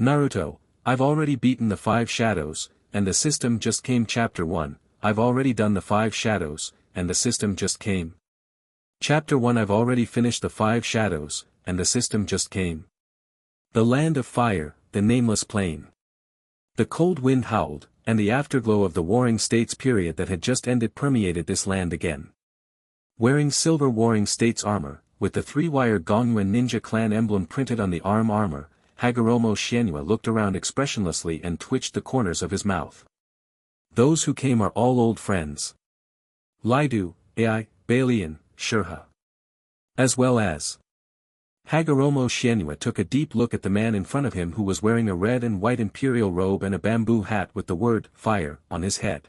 Naruto, I've already beaten the 5 shadows, and the system just came. Chapter 1, I've already done the 5 shadows, and the system just came. Chapter 1, I've already finished the 5 shadows, and the system just came. The land of fire, the nameless plain. The cold wind howled, and the afterglow of the Warring States period that had just ended permeated this land again. Wearing silver Warring States armor, with the 3-wire Gongwen ninja clan emblem printed on the armor, Hagoromo Shienua looked around expressionlessly and twitched the corners of his mouth. Those who came are all old friends. Lidu, Ai, Balian, Shurha. As well as. Hagoromo Shienua took a deep look at the man in front of him who was wearing a red and white imperial robe and a bamboo hat with the word, fire, on his head.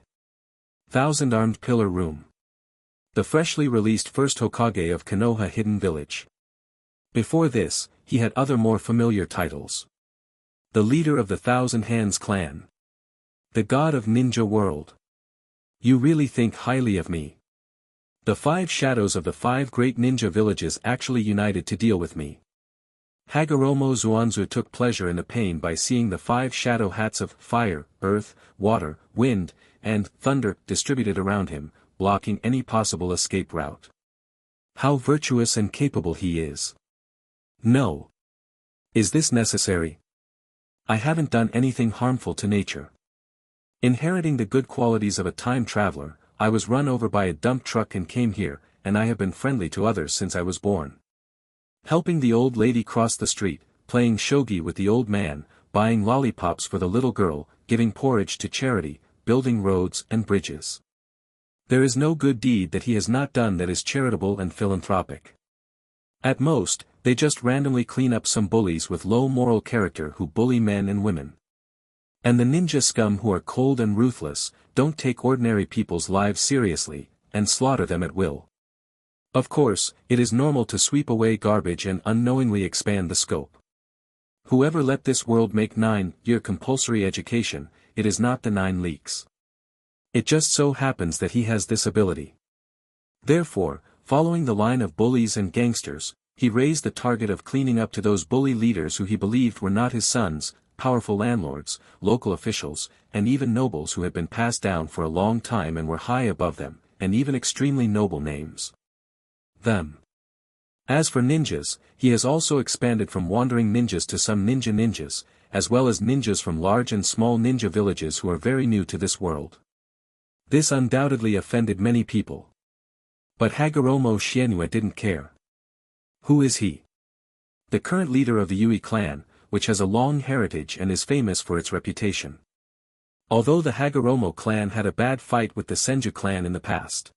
Thousand-armed pillar room. The freshly released first Hokage of Konoha Hidden Village. Before this, he had other more familiar titles. The leader of the Thousand Hands clan. The god of ninja world. You really think highly of me. The 5 shadows of the 5 great ninja villages actually united to deal with me. Hagoromo Zuanzu took pleasure in the pain by seeing the 5 shadow hats of fire, earth, water, wind, and thunder distributed around him, blocking any possible escape route. How virtuous and capable he is. No. Is this necessary? I haven't done anything harmful to nature. Inheriting the good qualities of a time traveler, I was run over by a dump truck and came here, and I have been friendly to others since I was born. Helping the old lady cross the street, playing shogi with the old man, buying lollipops for the little girl, giving porridge to charity, building roads and bridges. There is no good deed that he has not done that is charitable and philanthropic. At most, they just randomly clean up some bullies with low moral character who bully men and women. And the ninja scum who are cold and ruthless, don't take ordinary people's lives seriously, and slaughter them at will. Of course, it is normal to sweep away garbage and unknowingly expand the scope. Whoever let this world make 9-year compulsory education, it is not the 9 leaks. It just so happens that he has this ability. Therefore, following the line of bullies and gangsters, he raised the target of cleaning up to those bully leaders who he believed were not his sons, powerful landlords, local officials, and even nobles who had been passed down for a long time and were high above them, and even extremely noble names. Them. As for ninjas, he has also expanded from wandering ninjas to some ninjas, as well as ninjas from large and small ninja villages who are very new to this world. This undoubtedly offended many people. But Hagoromo Shienua didn't care. Who is he? The current leader of the Yui clan, which has a long heritage and is famous for its reputation. Although the Hagoromo clan had a bad fight with the Senju clan in the past.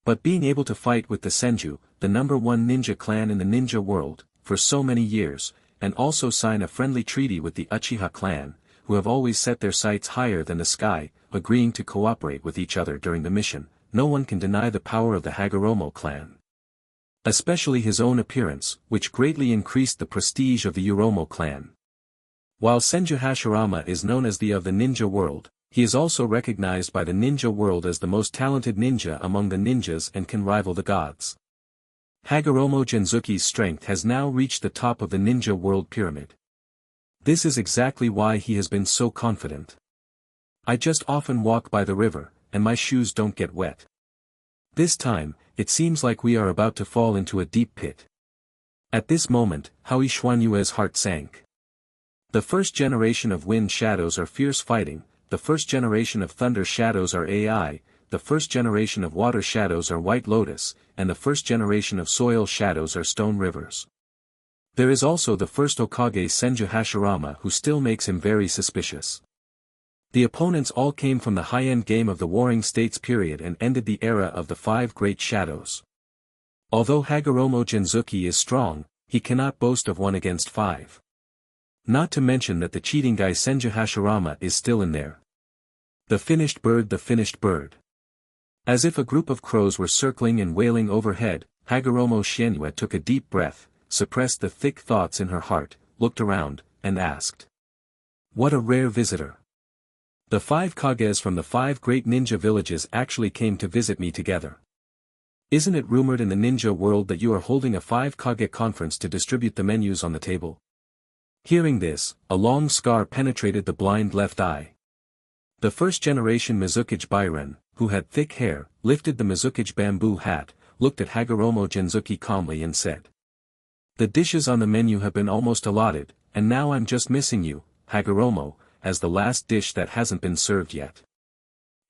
But being able to fight with the Senju, the #1 ninja clan in the ninja world, for so many years, and also sign a friendly treaty with the Uchiha clan, who have always set their sights higher than the sky, agreeing to cooperate with each other during the mission, no one can deny the power of the Hagoromo clan. Especially his own appearance, which greatly increased the prestige of the Uromo clan. While Senju Hashirama is known as the of the ninja world, he is also recognized by the ninja world as the most talented ninja among the ninjas and can rival the gods. Hagoromo Genzuki's strength has now reached the top of the ninja world pyramid. This is exactly why he has been so confident. I just often walk by the river, and my shoes don't get wet. This time, it seems like we are about to fall into a deep pit. At this moment, Howie Xuanyue's heart sank. The first generation of wind shadows are fierce fighting, the first generation of thunder shadows are AI, the first generation of water shadows are White Lotus, and the first generation of soil shadows are Stone Rivers. There is also the first Hokage Senju Hashirama who still makes him very suspicious. The opponents all came from the high-end game of the Warring States period and ended the era of the 5 great shadows. Although Hagoromo Genzuki is strong, he cannot boast of 1 against 5. Not to mention that the cheating guy Senju Hashirama is still in there. The finished bird, the finished bird. As if a group of crows were circling and wailing overhead, Hagoromo Shienua took a deep breath, suppressed the thick thoughts in her heart, looked around, and asked. What a rare visitor. The 5 Kages from the 5 great ninja villages actually came to visit me together. Isn't it rumored in the ninja world that you are holding a 5 Kage conference to distribute the menus on the table? Hearing this, a long scar penetrated the blind left eye. The first-generation Mizukage Bairen, who had thick hair, lifted the Mizukage bamboo hat, looked at Hagoromo Genzuki calmly and said. The dishes on the menu have been almost allotted, and now I'm just missing you, Hagoromo, as the last dish that hasn't been served yet.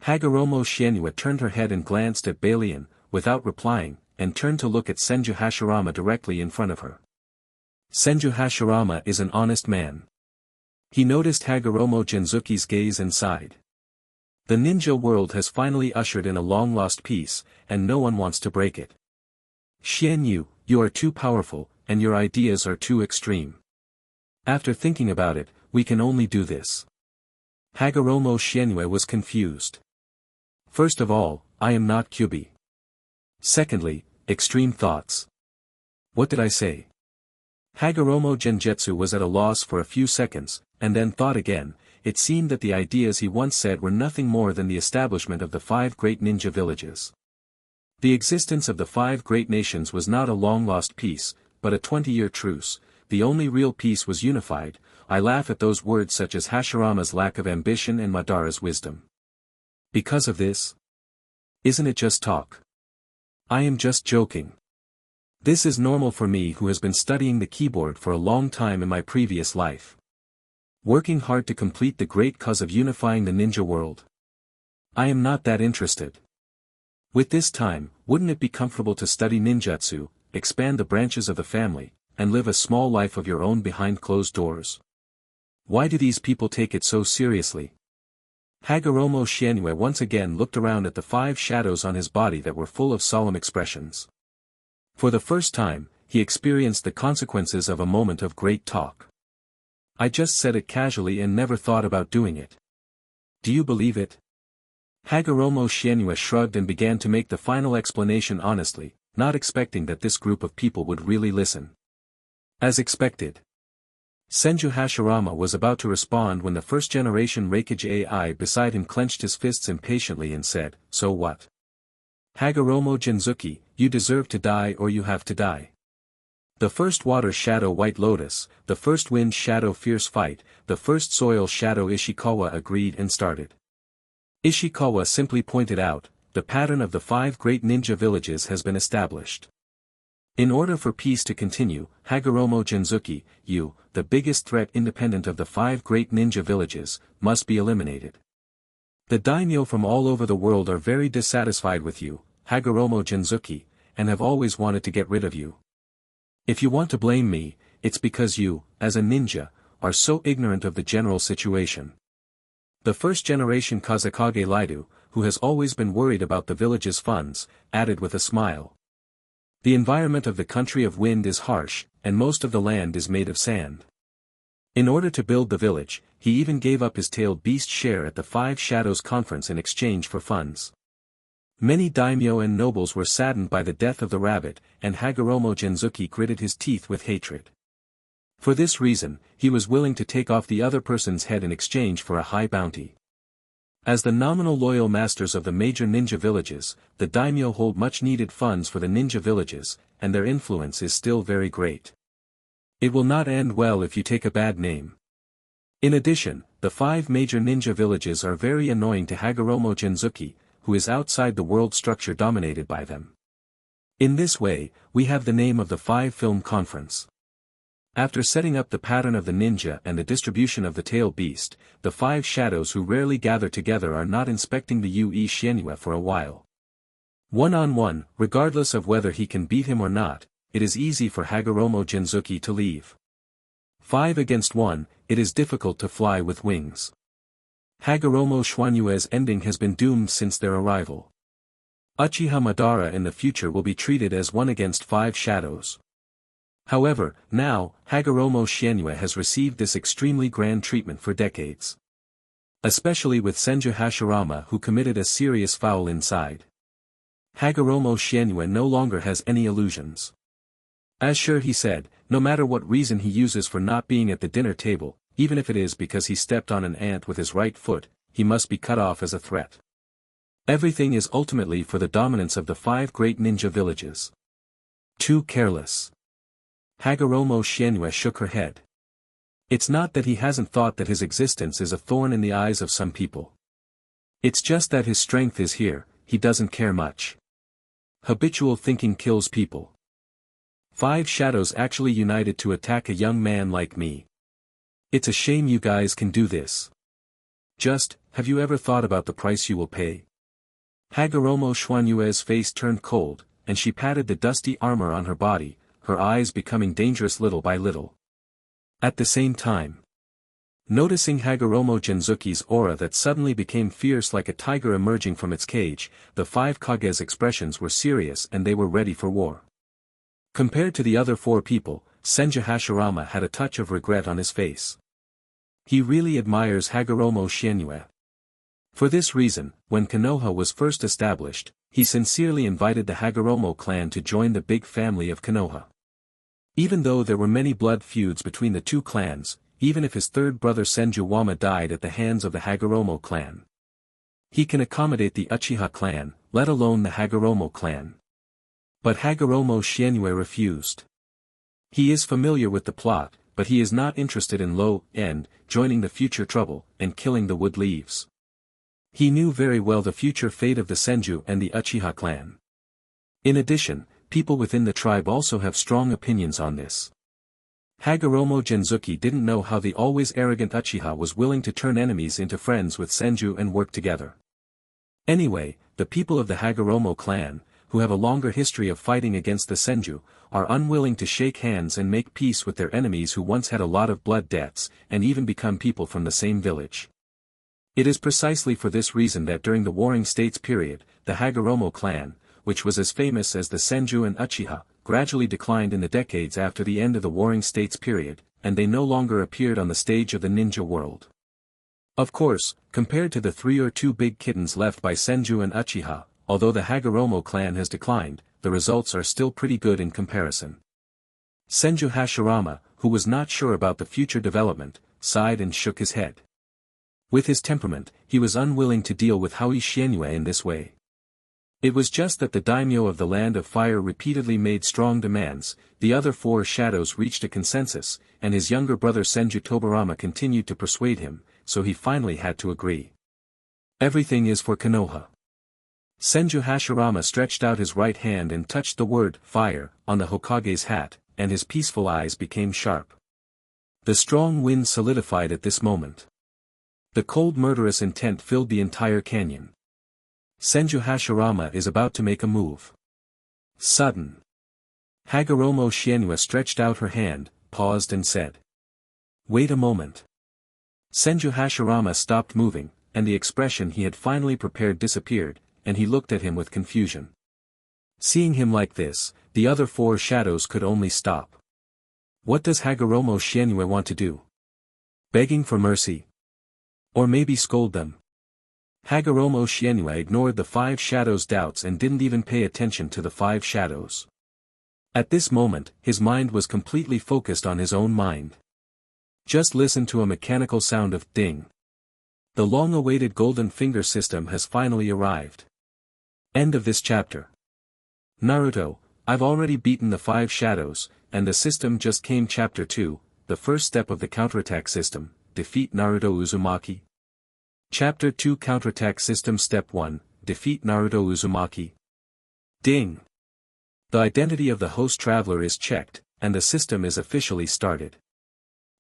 Hagoromo Shienue turned her head and glanced at Balian, without replying, and turned to look at Senju Hashirama directly in front of her. Senju Hashirama is an honest man. He noticed Hagoromo Genzuki's gaze and sighed. The ninja world has finally ushered in a long-lost peace, and no one wants to break it. Xianyu, you are too powerful, and your ideas are too extreme. After thinking about it, we can only do this. Hagoromo Xienue was confused. First of all, I am not Kyubi. Secondly, extreme thoughts. What did I say? Hagoromo Genjetsu was at a loss for a few seconds, and then thought again. It seemed that the ideas he once said were nothing more than the establishment of the 5 great ninja villages. The existence of the 5 great nations was not a long-lost peace, but a 20-year truce. The only real peace was unified. I laugh at those words such as Hashirama's lack of ambition and Madara's wisdom. Because of this? Isn't it just talk? I am just joking. This is normal for me who has been studying the keyboard for a long time in my previous life. Working hard to complete the great cause of unifying the ninja world. I am not that interested. With this time, wouldn't it be comfortable to study ninjutsu, expand the branches of the family, and live a small life of your own behind closed doors? Why do these people take it so seriously? Hagoromo Xienue once again looked around at the 5 shadows on his body that were full of solemn expressions. For the first time, he experienced the consequences of a moment of great talk. I just said it casually and never thought about doing it. Do you believe it? Hagoromo Xienue shrugged and began to make the final explanation honestly, not expecting that this group of people would really listen. As expected. Senju Hashirama was about to respond when the first-generation Reikage AI beside him clenched his fists impatiently and said, So what? Hagoromo Genzuki, you deserve to die or you have to die. The first water shadow White Lotus, the first wind shadow Fierce Fight, the first soil shadow Ishikawa agreed and started. Ishikawa simply pointed out, the pattern of the 5 great ninja villages has been established. In order for peace to continue, Hagoromo Genzuki, you, the biggest threat independent of the 5 great ninja villages, must be eliminated. The daimyo from all over the world are very dissatisfied with you, Hagoromo Genzuki, and have always wanted to get rid of you. If you want to blame me, it's because you, as a ninja, are so ignorant of the general situation. The first-generation Kazekage Laidu, who has always been worried about the village's funds, added with a smile. The environment of the country of wind is harsh, and most of the land is made of sand. In order to build the village, he even gave up his tailed beast share at the 5 Shadows Conference in exchange for funds. Many daimyo and nobles were saddened by the death of the rabbit, and Hagoromo Genzuki gritted his teeth with hatred. For this reason, he was willing to take off the other person's head in exchange for a high bounty. As the nominal loyal masters of the major ninja villages, the daimyo hold much-needed funds for the ninja villages, and their influence is still very great. It will not end well if you take a bad name. In addition, the 5 major ninja villages are very annoying to Hagoromo Genzuki, who is outside the world structure dominated by them. In this way, we have the name of the 5 Film Conference. After setting up the pattern of the ninja and the distribution of the tail beast, the 5 shadows who rarely gather together are not inspecting the Ue Xienue for a while. One-on-one, regardless of whether he can beat him or not, it is easy for Hagoromo Genzuki to leave. 5 against 1, it is difficult to fly with wings. Hagoromo Xianyue's ending has been doomed since their arrival. Uchiha Madara in the future will be treated as 1 against 5 shadows. However, now, Hagoromo Xienue has received this extremely grand treatment for decades. Especially with Senju Hashirama who committed a serious foul inside. Hagoromo Xienue no longer has any illusions. As sure he said, no matter what reason he uses for not being at the dinner table, even if it is because he stepped on an ant with his right foot, he must be cut off as a threat. Everything is ultimately for the dominance of the 5 great ninja villages. Too careless. Hagoromo Xienue shook her head. It's not that he hasn't thought that his existence is a thorn in the eyes of some people. It's just that his strength is here, he doesn't care much. Habitual thinking kills people. 5 shadows actually united to attack a young man like me. It's a shame you guys can do this. Just, have you ever thought about the price you will pay? Hagoromo Xuanyue's face turned cold, and she patted the dusty armor on her body, her eyes becoming dangerous little by little. At the same time, noticing Hagoromo Genzuki's aura that suddenly became fierce like a tiger emerging from its cage, the 5 Kage's expressions were serious and they were ready for war. Compared to the other 4 people, Senju Hashirama had a touch of regret on his face. He really admires Hagoromo Xianyue. For this reason, when Konoha was first established, he sincerely invited the Hagoromo clan to join the big family of Konoha. Even though there were many blood feuds between the 2 clans, even if his 3rd brother Senju Wama died at the hands of the Hagoromo clan, he can accommodate the Uchiha clan, let alone the Hagoromo clan. But Hagoromo Xianyue refused. He is familiar with the plot, but he is not interested in low-end, joining the future trouble, and killing the wood leaves. He knew very well the future fate of the Senju and the Uchiha clan. In addition, people within the tribe also have strong opinions on this. Hagoromo Genzuki didn't know how the always arrogant Uchiha was willing to turn enemies into friends with Senju and work together. Anyway, the people of the Hagoromo clan, who have a longer history of fighting against the Senju, are unwilling to shake hands and make peace with their enemies who once had a lot of blood debts, and even become people from the same village. It is precisely for this reason that during the Warring States period, the Hagoromo clan, which was as famous as the Senju and Uchiha, gradually declined in the decades after the end of the Warring States period, and they no longer appeared on the stage of the ninja world. Of course, compared to the 3 or 2 big kittens left by Senju and Uchiha, although the Hagoromo clan has declined, the results are still pretty good in comparison. Senju Hashirama, who was not sure about the future development, sighed and shook his head. With his temperament, he was unwilling to deal with Houi Xianyue in this way. It was just that the daimyo of the Land of Fire repeatedly made strong demands, the other 4 shadows reached a consensus, and his younger brother Senju Tobarama continued to persuade him, so he finally had to agree. Everything is for Konoha. Senju Hashirama stretched out his right hand and touched the word, fire, on the Hokage's hat, and his peaceful eyes became sharp. The strong wind solidified at this moment. The cold murderous intent filled the entire canyon. Senju Hashirama is about to make a move. Sudden. Hagoromo Xianyue stretched out her hand, paused and said, "Wait a moment." Senju Hashirama stopped moving, and the expression he had finally prepared disappeared, and he looked at him with confusion. Seeing him like this, the other 4 shadows could only stop. What does Hagoromo Xianyue want to do? Begging for mercy? Or maybe scold them? Hagoromo Xianyue ignored the 5 shadows' doubts and didn't even pay attention to the 5 shadows. At this moment, his mind was completely focused on his own mind. Just listen to a mechanical sound of ding. The long-awaited golden finger system has finally arrived. End of this chapter. Naruto, I've already beaten the 5 shadows, and the system just came. Chapter 2, the first step of the counterattack system, defeat Naruto Uzumaki. Chapter 2 Counterattack System Step 1, defeat Naruto Uzumaki. Ding! The identity of the host traveler is checked, and the system is officially started.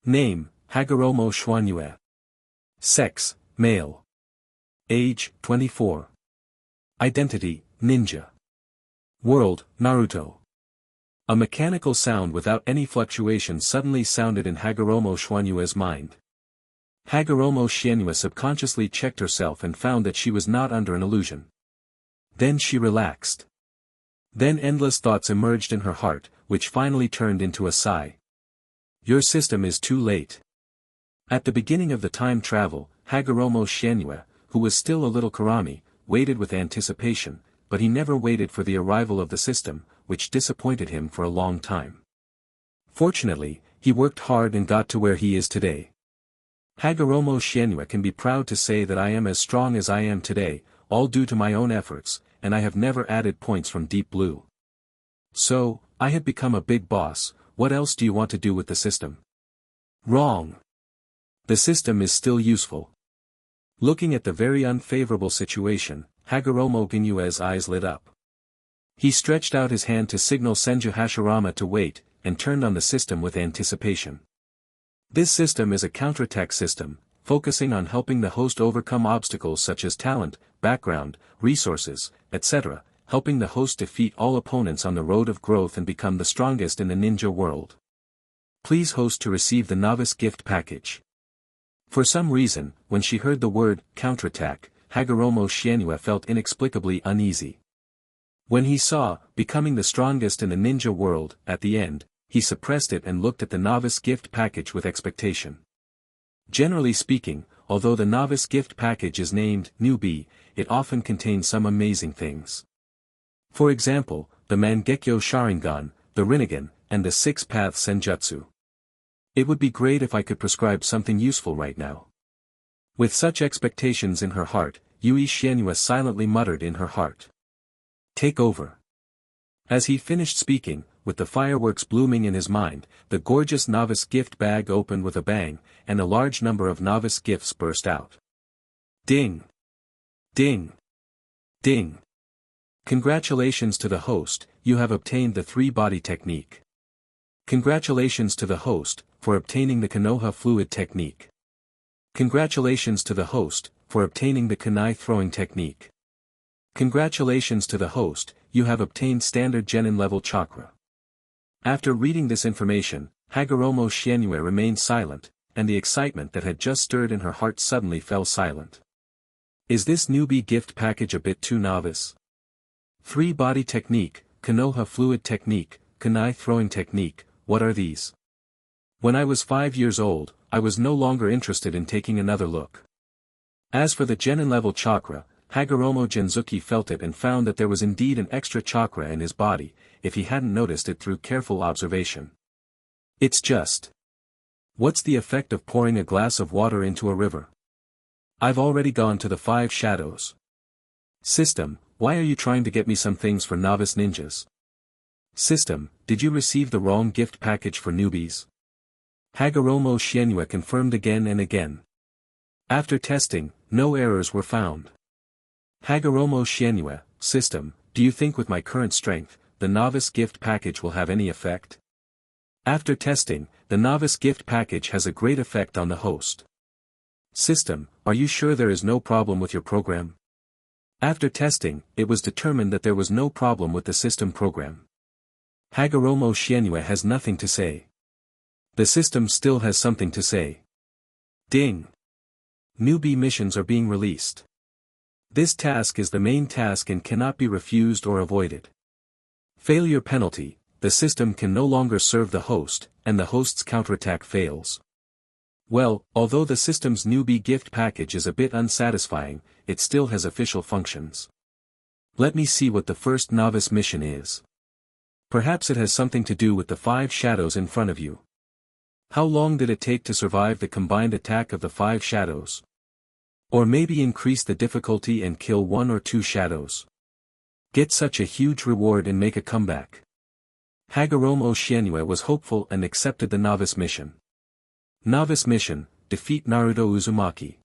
Name, Hagoromo Xianyue. Sex, male. Age, 24. Identity, ninja. World, Naruto. A mechanical sound without any fluctuation suddenly sounded in Hagoromo Xianyue's mind. Hagoromo Xianyue subconsciously checked herself and found that she was not under an illusion. Then she relaxed. Then endless thoughts emerged in her heart, which finally turned into a sigh. Your system is too late. At the beginning of the time travel, Hagoromo Xianyue, who was still a little Karami, waited with anticipation, but he never waited for the arrival of the system, which disappointed him for a long time. Fortunately, he worked hard and got to where he is today. Hagoromo Xianyue can be proud to say that I am as strong as I am today, all due to my own efforts, and I have never added points from Deep Blue. So, I have become a big boss. What else do you want to do with the system? Wrong. The system is still useful. Looking at the very unfavorable situation, Hagoromo Ginyue's eyes lit up. He stretched out his hand to signal Senju Hashirama to wait, and turned on the system with anticipation. This system is a counterattack system, focusing on helping the host overcome obstacles such as talent, background, resources, etc., helping the host defeat all opponents on the road of growth and become the strongest in the ninja world. Please host to receive the novice gift package. For some reason, when she heard the word counterattack, Hagoromo Shienue felt inexplicably uneasy. When he saw, becoming the strongest in the ninja world, at the end, he suppressed it and looked at the novice gift package with expectation. Generally speaking, although the novice gift package is named newbie, it often contains some amazing things. For example, the Mangekyo Sharingan, the Rinnegan, and the Six-Path Senjutsu. It would be great if I could prescribe something useful right now. With such expectations in her heart, Yui Shienue silently muttered in her heart. Take over. As he finished speaking, with the fireworks blooming in his mind, the gorgeous novice gift bag opened with a bang, and a large number of novice gifts burst out. Ding! Ding! Ding! Congratulations to the host, you have obtained the three-body technique. Congratulations to the host, for obtaining the Konoha fluid technique. Congratulations to the host, for obtaining the kunai throwing technique. Congratulations to the host, you have obtained standard genin level chakra. After reading this information, Hagoromo Shienue remained silent, and the excitement that had just stirred in her heart suddenly fell silent. Is this newbie gift package a bit too novice? Three-body technique, Konoha fluid technique, kunai throwing technique, what are these? When I was 5 years old, I was no longer interested in taking another look. As for the genin level chakra, Hagoromo Genzuki felt it and found that there was indeed an extra chakra in his body, if he hadn't noticed it through careful observation. It's just. What's the effect of pouring a glass of water into a river? I've already gone to the 5 shadows. System, why are you trying to get me some things for novice ninjas? System, did you receive the wrong gift package for newbies? Hagoromo Shienue confirmed again and again. After testing, no errors were found. Hagoromo Shienue, system, do you think with my current strength, the novice gift package will have any effect? After testing, the novice gift package has a great effect on the host. System, are you sure there is no problem with your program? After testing, it was determined that there was no problem with the system program. Hagoromo Shienue has nothing to say. The system still has something to say. Ding! Newbie missions are being released. This task is the main task and cannot be refused or avoided. Failure penalty, the system can no longer serve the host, and the host's counterattack fails. Well, although the system's newbie gift package is a bit unsatisfying, it still has official functions. Let me see what the first novice mission is. Perhaps it has something to do with the 5 shadows in front of you. How long did it take to survive the combined attack of the 5 shadows? Or maybe increase the difficulty and kill 1 or 2 shadows. Get such a huge reward and make a comeback. Hagoromo Shienue was hopeful and accepted the novice mission. Novice mission, defeat Naruto Uzumaki.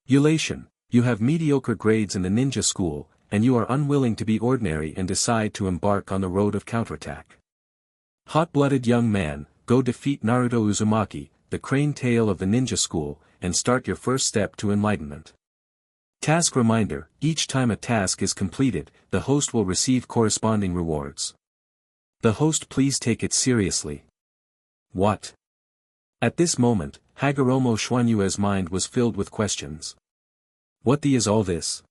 Ulation, you have mediocre grades in the ninja school, and you are unwilling to be ordinary and decide to embark on the road of counterattack. Hot-blooded young man, go defeat Naruto Uzumaki, the crane tail of the ninja school, and start your first step to enlightenment. Task reminder, each time a task is completed, the host will receive corresponding rewards. The host please take it seriously. What? At this moment, Hagoromo Shieneue's mind was filled with questions. What the is all this?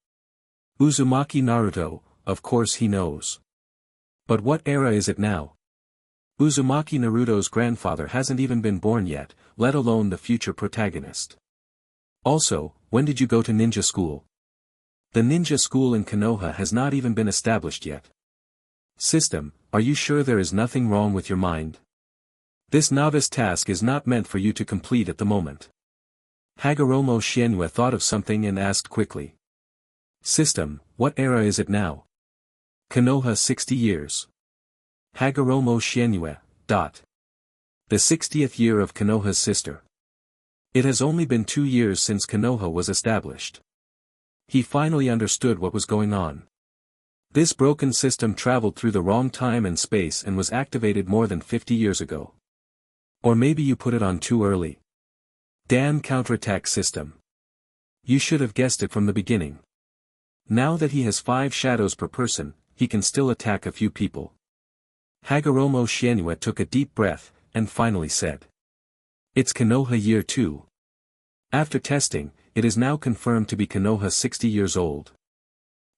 Uzumaki Naruto, of course he knows. But what era is it now? Uzumaki Naruto's grandfather hasn't even been born yet, let alone the future protagonist. Also, when did you go to ninja school? The ninja school in Konoha has not even been established yet. System, are you sure there is nothing wrong with your mind? This novice task is not meant for you to complete at the moment. Hagoromo Shienue thought of something and asked quickly. System, what era is it now? Konoha 60 years. Hagoromo Shienue, The 60th year of Konoha's sister. It has only been 2 years since Konoha was established. He finally understood what was going on. This broken system traveled through the wrong time and space and was activated more than 50 years ago. Or maybe you put it on too early. Damn counterattack system. You should have guessed it from the beginning. Now that he has 5 shadows per person, he can still attack a few people. Hagoromo Shienue took a deep breath, and finally said. It's Konoha year 2. After testing, it is now confirmed to be Konoha 60 years old.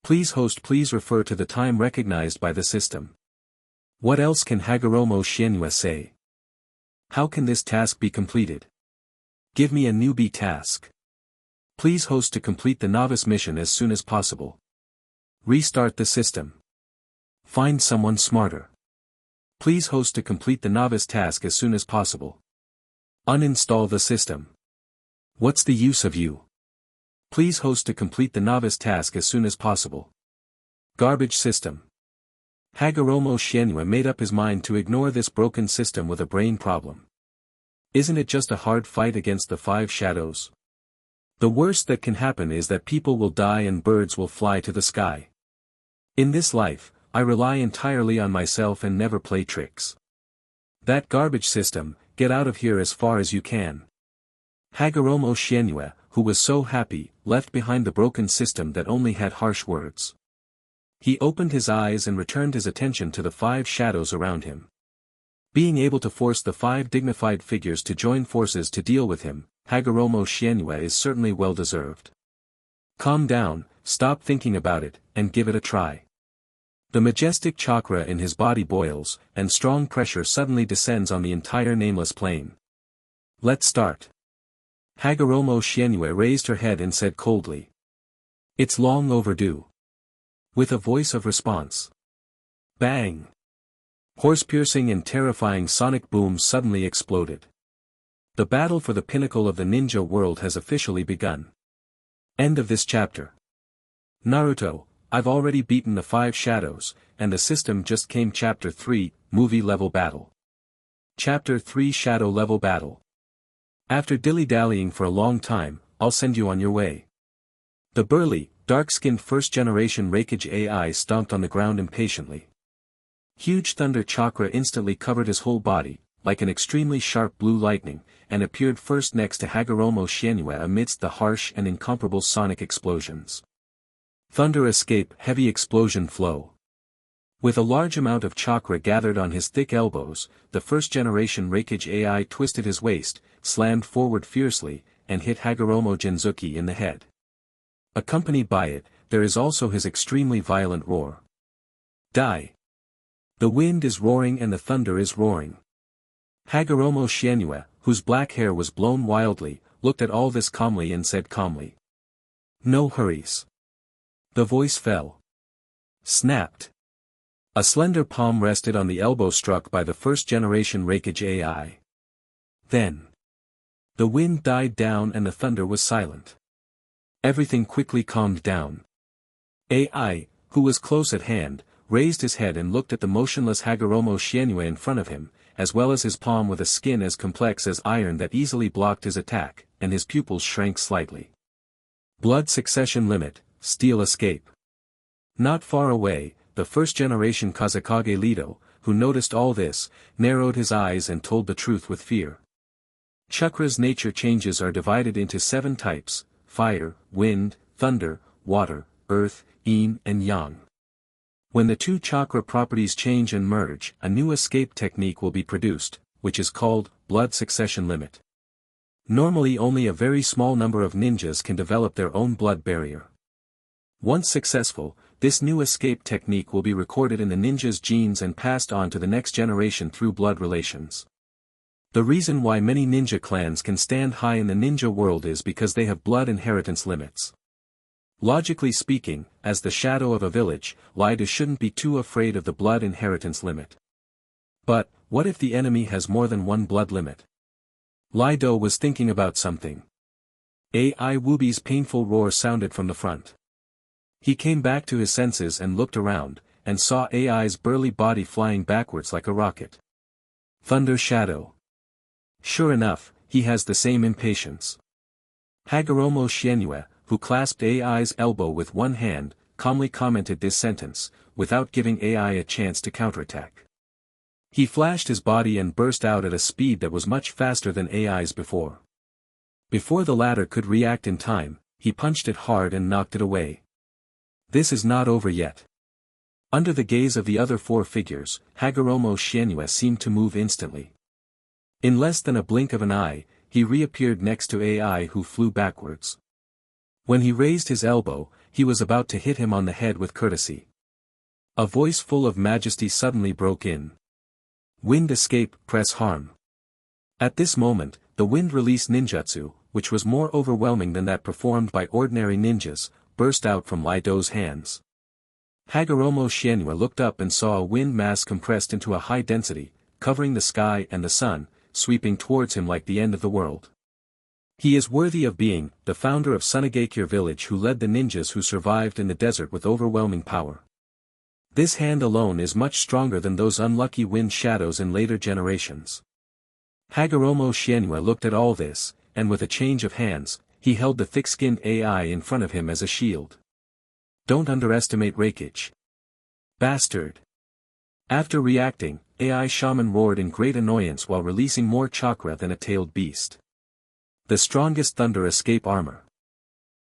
Please host, please refer to the time recognized by the system. What else can Hagoromo Shienue say? How can this task be completed? Give me a newbie task. Please host to complete the novice mission as soon as possible. Restart the system. Find someone smarter. Please host to complete the novice task as soon as possible. Uninstall the system. What's the use of you? Please host to complete the novice task as soon as possible. Garbage system. Hagoromo Shienue made up his mind to ignore this broken system with a brain problem. Isn't it just a hard fight against the 5 shadows? The worst that can happen is that people will die and birds will fly to the sky. In this life, I rely entirely on myself and never play tricks. That garbage system, get out of here as far as you can. Hagoromo Shienue, who was so happy, left behind the broken system that only had harsh words. He opened his eyes and returned his attention to the 5 shadows around him. Being able to force the 5 dignified figures to join forces to deal with him, Hagoromo Shienue is certainly well deserved. Calm down, stop thinking about it, and give it a try. The majestic chakra in his body boils, and strong pressure suddenly descends on the entire nameless plane. Let's start. Hagoromo Shienue raised her head and said coldly. It's long overdue. With a voice of response. Bang! Horse-piercing and terrifying sonic booms suddenly exploded. The battle for the pinnacle of the ninja world has officially begun. End of this chapter. Naruto, I've already beaten the 5 shadows, and the system just came. Chapter 3, Movie Level Battle. Chapter 3 Shadow Level Battle. After dilly-dallying for a long time, I'll send you on your way. The burly, dark-skinned first-generation Reikage AI stomped on the ground impatiently. Huge thunder chakra instantly covered his whole body, like an extremely sharp blue lightning, and appeared first next to Hagoromo Shienue amidst the harsh and incomparable sonic explosions. Thunder escape, heavy explosion flow. With a large amount of chakra gathered on his thick elbows, the first-generation Reikage AI twisted his waist, slammed forward fiercely, and hit Hagoromo Jinzuki in the head. Accompanied by it, there is also his extremely violent roar. Die! The wind is roaring and the thunder is roaring. Hagoromo Shienue, whose black hair was blown wildly, looked at all this calmly and said calmly. No hurries. The voice fell. Snapped. A slender palm rested on the elbow struck by the first-generation Reikage AI. Then. The wind died down and the thunder was silent. Everything quickly calmed down. AI, who was close at hand, raised his head and looked at the motionless Hagoromo Shienue in front of him, as well as his palm with a skin as complex as iron that easily blocked his attack, and his pupils shrank slightly. Blood succession limit, steal escape. Not far away, the first-generation Kazekage Lido, who noticed all this, narrowed his eyes and told the truth with fear. Chakra's nature changes are divided into 7 types: fire, wind, thunder, water, earth, yin and yang. When the 2 chakra properties change and merge, a new escape technique will be produced, which is called blood succession limit. Normally only a very small number of ninjas can develop their own blood barrier. Once successful, this new escape technique will be recorded in the ninja's genes and passed on to the next generation through blood relations. The reason why many ninja clans can stand high in the ninja world is because they have blood inheritance limits. Logically speaking, as the shadow of a village, Lido shouldn't be too afraid of the blood inheritance limit. But, what if the enemy has more than one blood limit? Lido was thinking about something. AI Wubi's painful roar sounded from the front. He came back to his senses and looked around, and saw AI's burly body flying backwards like a rocket. Thunder Shadow. Sure enough, he has the same impatience. Hagoromo Shienue, who clasped AI's elbow with one hand, calmly commented this sentence, without giving AI a chance to counterattack. He flashed his body and burst out at a speed that was much faster than AI's before. Before the latter could react in time, he punched it hard and knocked it away. This is not over yet. Under the gaze of the other four figures, Hagoromo Shienue seemed to move instantly. In less than a blink of an eye, he reappeared next to AI, who flew backwards. When he raised his elbow, he was about to hit him on the head with courtesy. A voice full of majesty suddenly broke in. Wind escape, press harm. At this moment, the wind release ninjutsu, which was more overwhelming than that performed by ordinary ninjas, burst out from Lido's hands. Hagoromo Shienue looked up and saw a wind mass compressed into a high density, covering the sky and the sun, sweeping towards him like the end of the world. He is worthy of being the founder of Sunagakure village, who led the ninjas who survived in the desert with overwhelming power. This hand alone is much stronger than those unlucky wind shadows in later generations. Hagoromo Shienue looked at all this, and with a change of hands, he held the thick-skinned AI in front of him as a shield. Don't underestimate Reikage. Bastard. After reacting, AI Shaman roared in great annoyance while releasing more chakra than a tailed beast. The strongest thunder escape armor.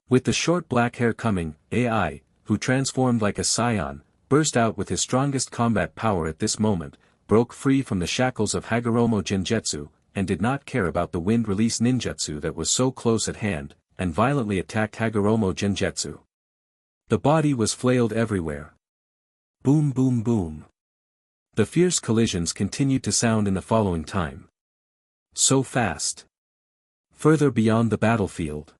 With the short black hair coming, AI, who transformed like a scion, burst out with his strongest combat power at this moment, broke free from the shackles of Hagoromo Genjutsu, and did not care about the wind release ninjutsu that was so close at hand, and violently attacked Hagoromo Genjutsu. The body was flailed everywhere. Boom boom boom. The fierce collisions continued to sound in the following time. So fast. Further beyond the battlefield.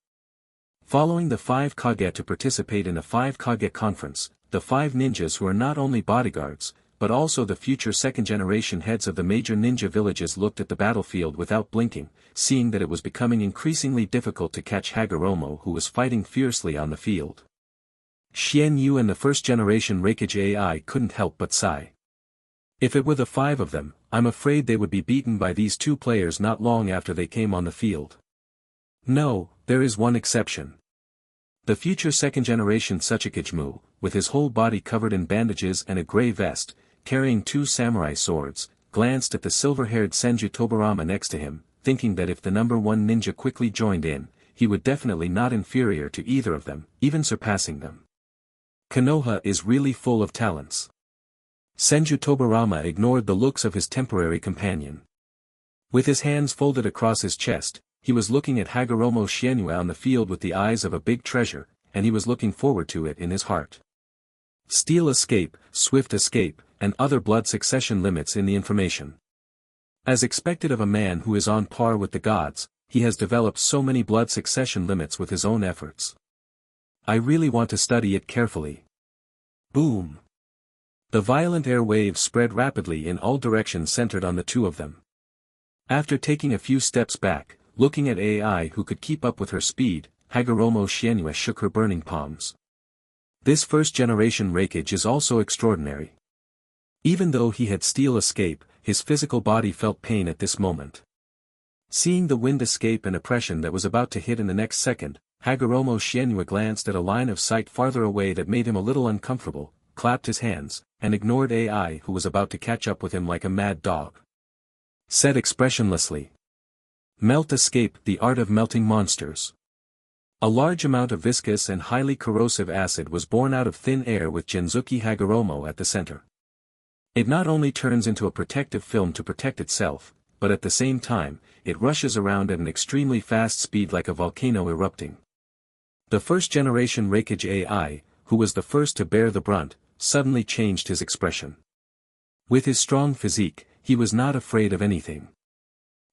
Following the 5 Kage to participate in a 5 Kage conference, the 5 ninjas who are not only bodyguards, but also the future second-generation heads of the major ninja villages looked at the battlefield without blinking, seeing that it was becoming increasingly difficult to catch Hagoromo, who was fighting fiercely on the field. Xian Yu and the first-generation Reikage AI couldn't help but sigh. If it were the 5 of them, I'm afraid they would be beaten by these 2 players not long after they came on the field. No, there is one exception. The future second-generation Tsuchikage, with his whole body covered in bandages and a grey vest, carrying 2 samurai swords, glanced at the silver-haired Senju Tobarama next to him, thinking that if the number 1 ninja quickly joined in, he would definitely not inferior to either of them, even surpassing them. Konoha is really full of talents. Senju Tobarama ignored the looks of his temporary companion. With his hands folded across his chest, he was looking at Hagoromo Shienue on the field with the eyes of a big treasure, and he was looking forward to it in his heart. Steel escape, swift escape, and other blood succession limits in the information. As expected of a man who is on par with the gods, he has developed so many blood succession limits with his own efforts. I really want to study it carefully. Boom! The violent air waves spread rapidly in all directions centered on the 2 of them. After taking a few steps back, looking at AI who could keep up with her speed, Hagoromo Shienue shook her burning palms. This first-generation Reikage is also extraordinary. Even though he had steel escape, his physical body felt pain at this moment. Seeing the wind escape and oppression that was about to hit in the next second, Hagoromo Shienue glanced at a line of sight farther away that made him a little uncomfortable, clapped his hands, and ignored AI who was about to catch up with him like a mad dog. Said expressionlessly. Melt escape, the art of melting monsters. A large amount of viscous and highly corrosive acid was born out of thin air with Genzuki Hagoromo at the center. It not only turns into a protective film to protect itself, but at the same time, it rushes around at an extremely fast speed like a volcano erupting. The first-generation Reikage AI, who was the first to bear the brunt, suddenly changed his expression. With his strong physique, he was not afraid of anything.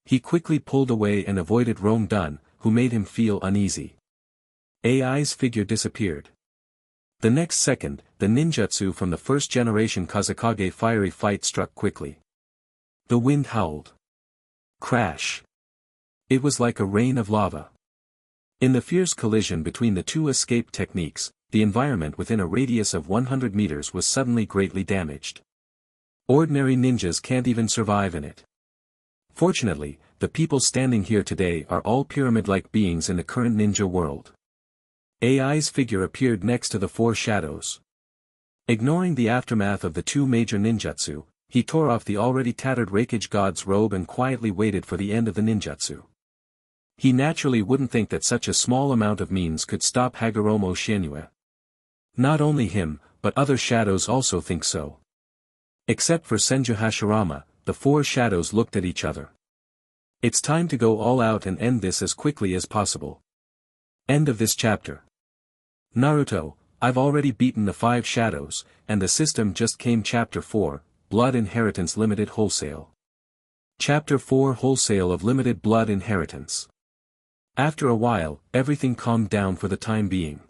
He quickly pulled away and avoided Rome Dun, who made him feel uneasy. AI's figure disappeared. The next second, the ninjutsu from the first-generation Kazekage fiery fight struck quickly. The wind howled. Crash. It was like a rain of lava. In the fierce collision between the 2 escape techniques, the environment within a radius of 100 meters was suddenly greatly damaged. Ordinary ninjas can't even survive in it. Fortunately, the people standing here today are all pyramid-like beings in the current ninja world. AI's figure appeared next to the four shadows. Ignoring the aftermath of the two major ninjutsu, he tore off the already tattered Raikage God's robe and quietly waited for the end of the ninjutsu. He naturally wouldn't think that such a small amount of means could stop Hagoromo Shienue. Not only him, but other shadows also think so. Except for Senju Hashirama, the four shadows looked at each other. It's time to go all out and end this as quickly as possible. End of this chapter. Naruto, I've already beaten the 5 shadows, and the system just came. Chapter 4, Blood Inheritance Limited Wholesale. Chapter 4 Wholesale of Limited Blood Inheritance. After a while, everything calmed down for the time being.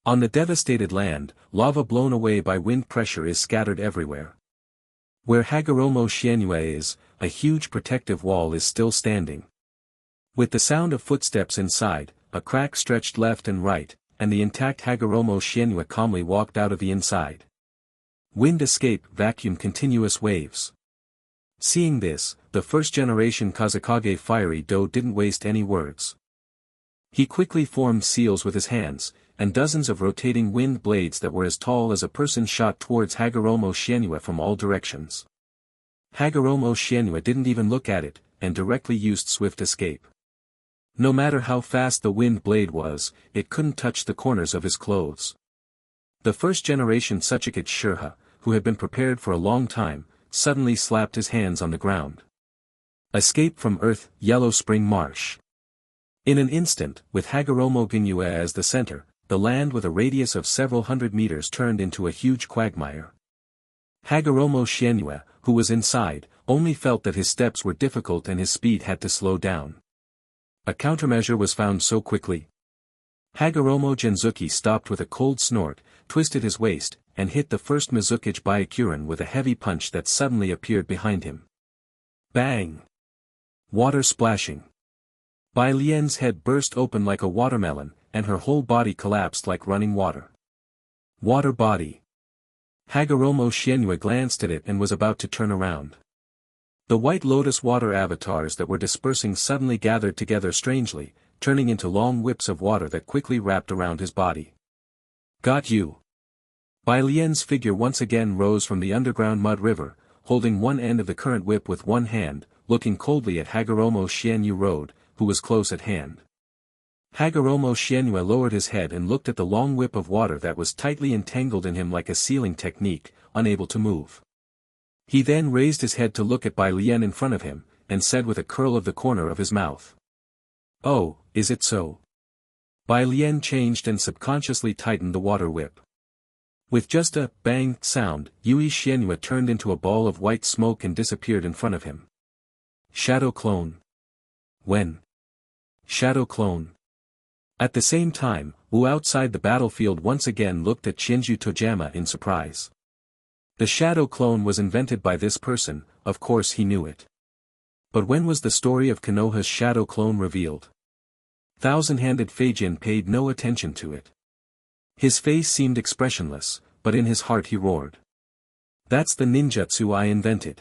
On the devastated land, lava blown away by wind pressure is scattered everywhere. Where Hagoromo Shienue is, a huge protective wall is still standing. With the sound of footsteps inside, a crack stretched left and right, and the intact Hagoromo Shienue calmly walked out of the inside. Wind escape, vacuum, continuous waves. Seeing this, the first-generation Kazekage Fiery Do didn't waste any words. He quickly formed seals with his hands, and dozens of rotating wind blades that were as tall as a person shot towards Hagoromo Shienue from all directions. Hagoromo Shienue didn't even look at it, and directly used swift escape. No matter how fast the wind blade was, it couldn't touch the corners of his clothes. The first-generation Tsuchikage Shurha, who had been prepared for a long time, suddenly slapped his hands on the ground. Escape from Earth, Yellow Spring Marsh. In an instant, with Hagoromo Ginue as the center, the land with a radius of several hundred meters turned into a huge quagmire. Hagoromo Shienue, who was inside, only felt that his steps were difficult and his speed had to slow down. A countermeasure was found so quickly. Hagoromo Genzuki stopped with a cold snort, twisted his waist, and hit the first Mizukage Byakuren with a heavy punch that suddenly appeared behind him. Bang! Water splashing. Bai Lien's head burst open like a watermelon, and her whole body collapsed like running water. Water body. Hagoromo Shienue glanced at it and was about to turn around. The white lotus water avatars that were dispersing suddenly gathered together strangely, turning into long whips of water that quickly wrapped around his body. Got you. Bai Lien's figure once again rose from the underground mud river, holding one end of the current whip with one hand, looking coldly at Hagoromo Shienue Road, who was close at hand. Hagoromo Shienue lowered his head and looked at the long whip of water that was tightly entangled in him like a sealing technique, unable to move. He then raised his head to look at Bai Lien in front of him, and said with a curl of the corner of his mouth. Oh, is it so? Bai Lien changed and subconsciously tightened the water whip. With just a bang sound, Yui Shienue turned into a ball of white smoke and disappeared in front of him. Shadow clone. When? Shadow clone. At the same time, Wu outside the battlefield once again looked at Shinju Tojama in surprise. The shadow clone was invented by this person, of course he knew it. But when was the story of Konoha's shadow clone revealed? Thousand-handed Feijin paid no attention to it. His face seemed expressionless, but in his heart he roared. That's the ninjutsu I invented.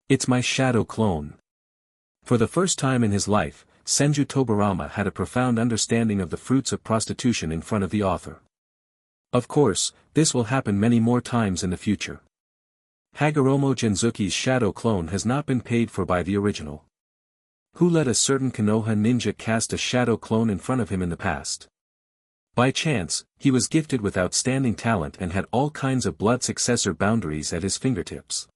It's my shadow clone. For the first time in his life, Senju Tobarama had a profound understanding of the fruits of prostitution in front of the author. Of course, this will happen many more times in the future. Hagoromo Genzuki's shadow clone has not been paid for by the original. Who let a certain Konoha ninja cast a shadow clone in front of him in the past? By chance, he was gifted with outstanding talent and had all kinds of blood successor boundaries at his fingertips.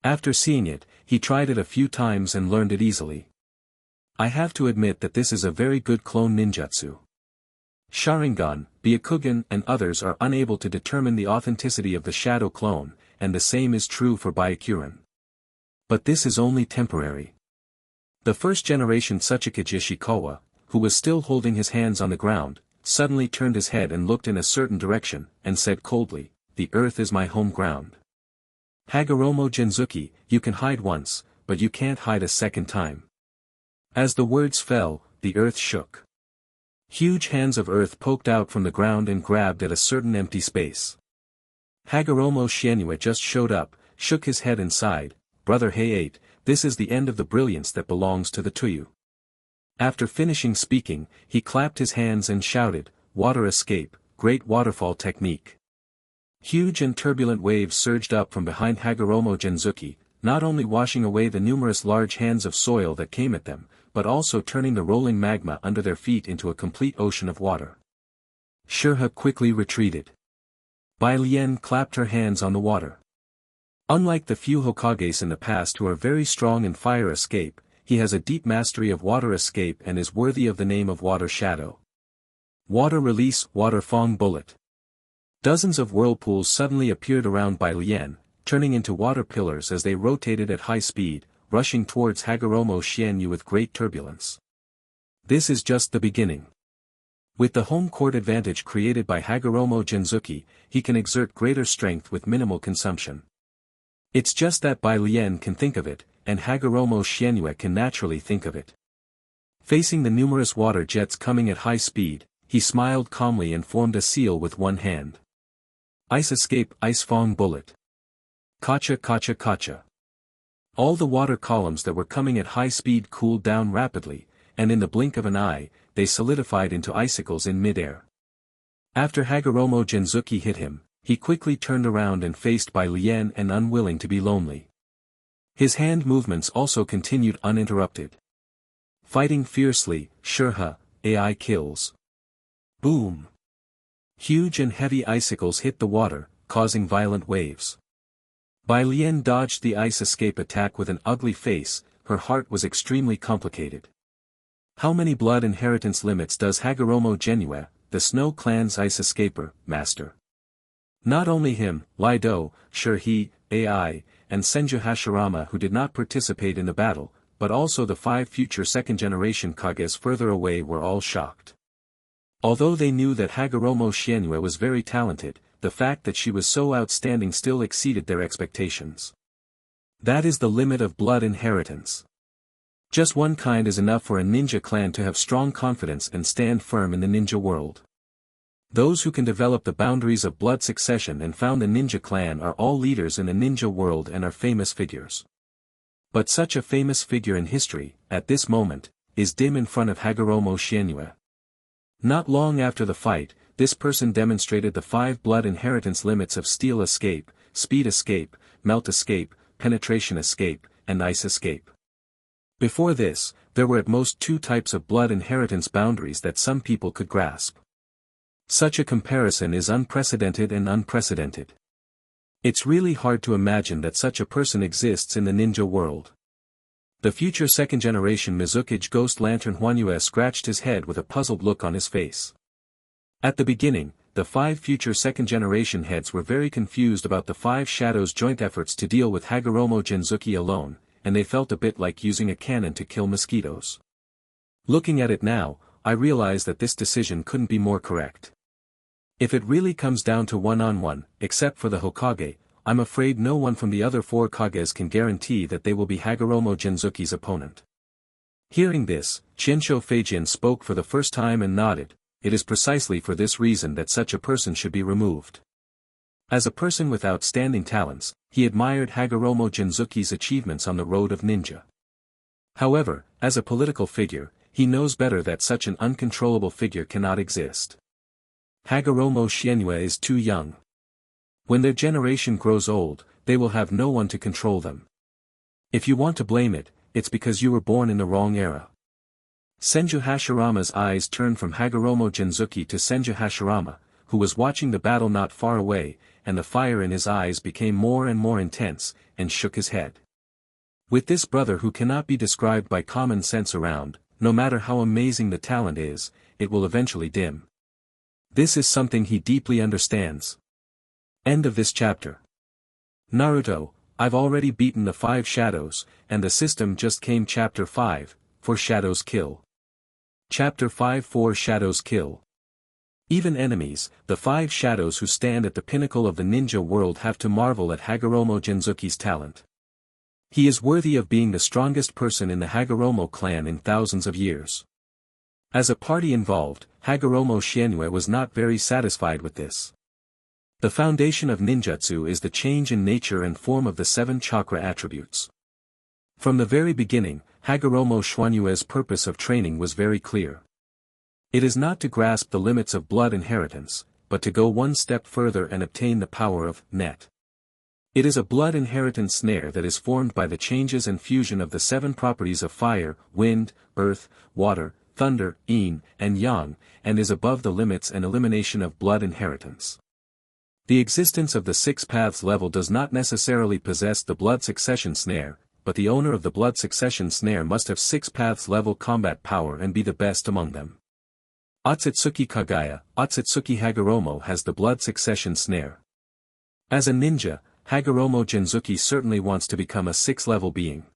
After seeing it, he tried it a few times and learned it easily. I have to admit that this is a very good clone ninjutsu. Sharingan, Byakugan and others are unable to determine the authenticity of the shadow clone, and the same is true for Byakuren. But this is only temporary. The first-generation Tsuchikage Ishikawa, who was still holding his hands on the ground, suddenly turned his head and looked in a certain direction, and said coldly, "The earth is my home ground." Hagoromo Genzuki, you can hide once, but you can't hide a second time. As the words fell, the earth shook. Huge hands of earth poked out from the ground and grabbed at a certain empty space. Hagoromo Shienue just showed up, shook his head and sighed, "Brother Heiate, this is the end of the brilliance that belongs to the Tuyu. After finishing speaking, he clapped his hands and shouted, "Water escape, great waterfall technique." Huge and turbulent waves surged up from behind Hagoromo Genzuki, not only washing away the numerous large hands of soil that came at them, but also turning the rolling magma under their feet into a complete ocean of water. Shurha quickly retreated. Bai Lian clapped her hands on the water. Unlike the few Hokages in the past who are very strong in fire escape, he has a deep mastery of water escape and is worthy of the name of Water Shadow. Water Release Water Fong Bullet. Dozens of whirlpools suddenly appeared around Bai Lian, turning into water pillars as they rotated at high speed, rushing towards Hagoromo Xianyu with great turbulence. This is just the beginning. With the home court advantage created by Hagoromo Genzuki, he can exert greater strength with minimal consumption. It's just that Bai Lian can think of it, and Hagoromo Xianyu can naturally think of it. Facing the numerous water jets coming at high speed, he smiled calmly and formed a seal with one hand. Ice Escape Ice Fong Bullet. Kacha kacha kacha. All the water columns that were coming at high speed cooled down rapidly, and in the blink of an eye, they solidified into icicles in mid-air. After Hagoromo Genzuki hit him, he quickly turned around and faced Bai Lian and unwilling to be lonely. His hand movements also continued uninterrupted. Fighting fiercely, Shurha, AI kills. Boom! Huge and heavy icicles hit the water, causing violent waves. Bai Lian dodged the ice escape attack with an ugly face, her heart was extremely complicated. How many blood inheritance limits does Hagoromo Genue, the Snow Clan's ice escaper, master? Not only him, Lido, Shurhi, AI, and Senju Hashirama who did not participate in the battle, but also the 5 future second-generation Kages further away were all shocked. Although they knew that Hagoromo Xianyu was very talented, the fact that she was so outstanding still exceeded their expectations. That is the limit of blood inheritance. Just one kind is enough for a ninja clan to have strong confidence and stand firm in the ninja world. Those who can develop the boundaries of blood succession and found the ninja clan are all leaders in the ninja world and are famous figures. But such a famous figure in history, at this moment, is dim in front of Hagoromo Xianyu. Not long after the fight, this person demonstrated the 5 blood inheritance limits of steel escape, speed escape, melt escape, penetration escape, and ice escape. Before this, there were at most 2 types of blood inheritance boundaries that some people could grasp. Such a comparison is unprecedented and unprecedented. It's really hard to imagine that such a person exists in the ninja world. The future second-generation Mizukage Ghost Lantern Huanyue scratched his head with a puzzled look on his face. At the beginning, the 5 future second-generation heads were very confused about the 5 Shadows' joint efforts to deal with Hagoromo Genzuki alone, and they felt a bit like using a cannon to kill mosquitoes. Looking at it now, I realize that this decision couldn't be more correct. If it really comes down to one-on-one, except for the Hokage, I'm afraid no one from the other 4 Kages can guarantee that they will be Hagoromo Genzuki's opponent. Hearing this, Qinsho Feijin spoke for the first time and nodded. It is precisely for this reason that such a person should be removed. As a person with outstanding talents, he admired Hagoromo Genzuki's achievements on the road of ninja. However, as a political figure, he knows better that such an uncontrollable figure cannot exist. Hagoromo Xianyu is too young. When their generation grows old, they will have no one to control them. If you want to blame it, it's because you were born in the wrong era. Senju Hashirama's eyes turned from Hagoromo Genzuki to Senju Hashirama, who was watching the battle not far away, and the fire in his eyes became more and more intense, and shook his head. With this brother who cannot be described by common sense around, no matter how amazing the talent is, it will eventually dim. This is something he deeply understands. End of this chapter. Naruto, I've already beaten the 5 shadows, and the system just came Chapter 5, 4 Shadows Kill. Chapter 5 4 Shadows Kill. Even enemies, the 5 shadows who stand at the pinnacle of the ninja world have to marvel at Hagoromo Genzuki's talent. He is worthy of being the strongest person in the Hagoromo clan in thousands of years. As a party involved, Hagoromo Xianyu was not very satisfied with this. The foundation of ninjutsu is the change in nature and form of the 7 chakra attributes. From the very beginning, Hagoromo Shuanyue's purpose of training was very clear. It is not to grasp the limits of blood inheritance, but to go one step further and obtain the power of net. It is a blood inheritance snare that is formed by the changes and fusion of the 7 properties of fire, wind, earth, water, thunder, yin, and yang, and is above the limits and elimination of blood inheritance. The existence of the 6 paths level does not necessarily possess the blood succession snare, but the owner of the blood succession snare must have 6 paths level combat power and be the best among them. Otsutsuki Kagaya, Otsutsuki Hagoromo has the blood succession snare. As a ninja, Hagoromo Genzuki certainly wants to become a 6-level being.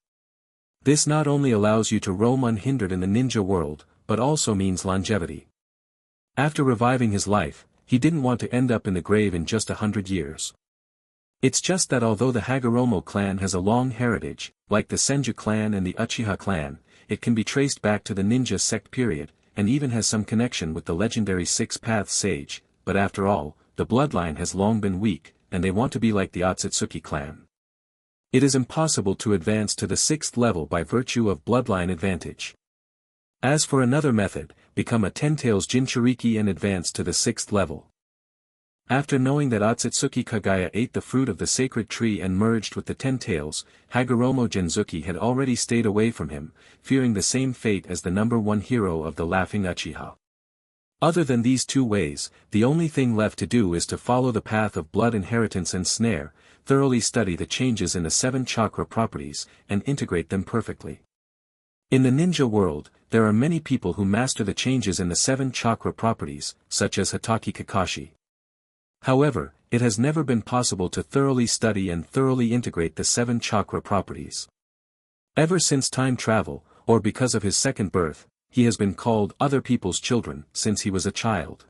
This not only allows you to roam unhindered in the ninja world, but also means longevity. After reviving his life, he didn't want to end up in the grave in just 100 years. It's just that although the Hagoromo clan has a long heritage, like the Senju clan and the Uchiha clan, it can be traced back to the ninja sect period, and even has some connection with the legendary 6-path sage, but after all, the bloodline has long been weak, and they want to be like the Otsutsuki clan. It is impossible to advance to the 6th level by virtue of bloodline advantage. As for another method, become a Ten-Tails Jinchuriki and advance to the 6th level. After knowing that Otsutsuki Kagaya ate the fruit of the sacred tree and merged with the Ten-Tails, Hagoromo Genzuki had already stayed away from him, fearing the same fate as the number 1 hero of the Laughing Uchiha. Other than these 2 ways, the only thing left to do is to follow the path of blood inheritance and snare, thoroughly study the changes in the 7 chakra properties, and integrate them perfectly. In the ninja world, there are many people who master the changes in the 7 chakra properties, such as Hatake Kakashi. However, it has never been possible to thoroughly study and thoroughly integrate the 7 chakra properties. Ever since time travel, or because of his second birth, he has been called other people's children since he was a child.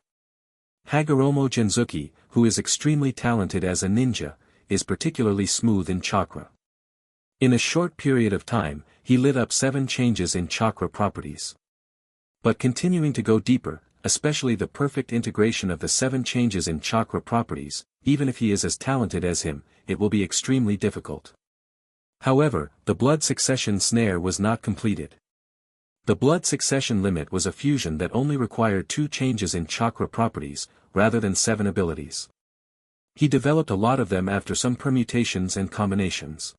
Hagoromo Genzuki, who is extremely talented as a ninja, is particularly smooth in chakra. In a short period of time, he lit up 7 changes in chakra properties. But continuing to go deeper, especially the perfect integration of the 7 changes in chakra properties, even if he is as talented as him, it will be extremely difficult. However, the blood succession snare was not completed. The blood succession limit was a fusion that only required 2 changes in chakra properties, rather than 7 abilities. He developed a lot of them after some permutations and combinations.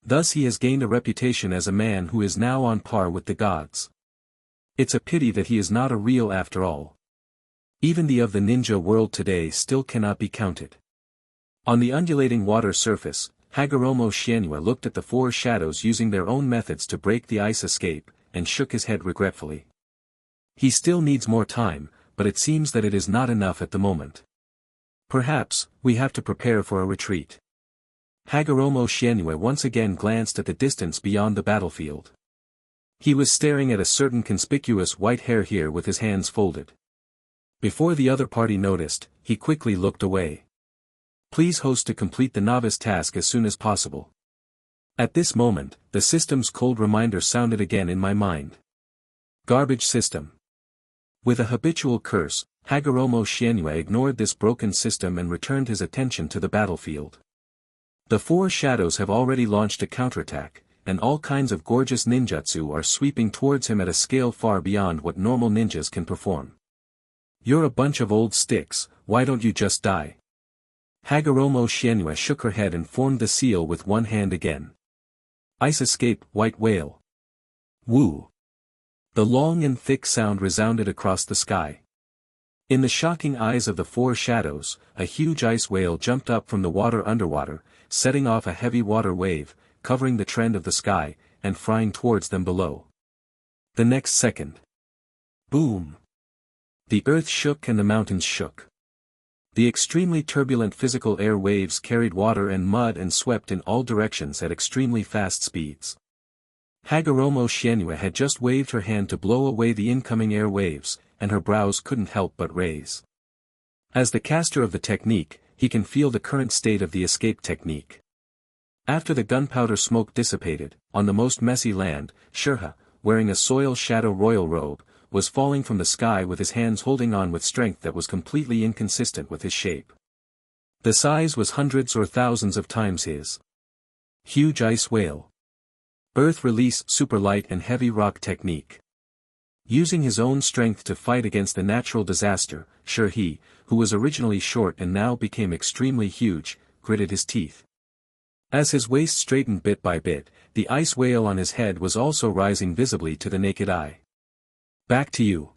Thus he has gained a reputation as a man who is now on par with the gods. It's a pity that he is not a real after all. Even the of the ninja world today still cannot be counted. On the undulating water surface, Hagoromo Shuanyue looked at the 4 shadows using their own methods to break the ice escape, and shook his head regretfully. He still needs more time, but it seems that it is not enough at the moment. Perhaps, we have to prepare for a retreat. Hagoromo Shuanyue once again glanced at the distance beyond the battlefield. He was staring at a certain conspicuous white hair here with his hands folded. Before the other party noticed, he quickly looked away. Please host to complete the novice task as soon as possible. At this moment, the system's cold reminder sounded again in my mind. Garbage system. With a habitual curse, Hagoromo Shuanyue ignored this broken system and returned his attention to the battlefield. The 4 shadows have already launched a counterattack, and all kinds of gorgeous ninjutsu are sweeping towards him at a scale far beyond what normal ninjas can perform. You're a bunch of old sticks, why don't you just die? Hagoromo Shuanyue shook her head and formed the seal with one hand again. Ice escape, white whale. Woo! The long and thick sound resounded across the sky. In the shocking eyes of the 4 shadows, a huge ice whale jumped up from the water underwater, setting off a heavy water wave, covering the trend of the sky, and flying towards them below. The next second. Boom! The earth shook and the mountains shook. The extremely turbulent physical air waves carried water and mud and swept in all directions at extremely fast speeds. Hagoromo Shuanyue had just waved her hand to blow away the incoming air waves, and her brows couldn't help but raise. As the caster of the technique, he can feel the current state of the escape technique. After the gunpowder smoke dissipated, on the most messy land, Shurha, wearing a soil shadow royal robe, was falling from the sky with his hands holding on with strength that was completely inconsistent with his shape. The size was hundreds or thousands of times his. Huge ice whale. Earth release super light and heavy rock technique. Using his own strength to fight against the natural disaster, He, who was originally short and now became extremely huge, gritted his teeth. As his waist straightened bit by bit, the ice whale on his head was also rising visibly to the naked eye. Back to you.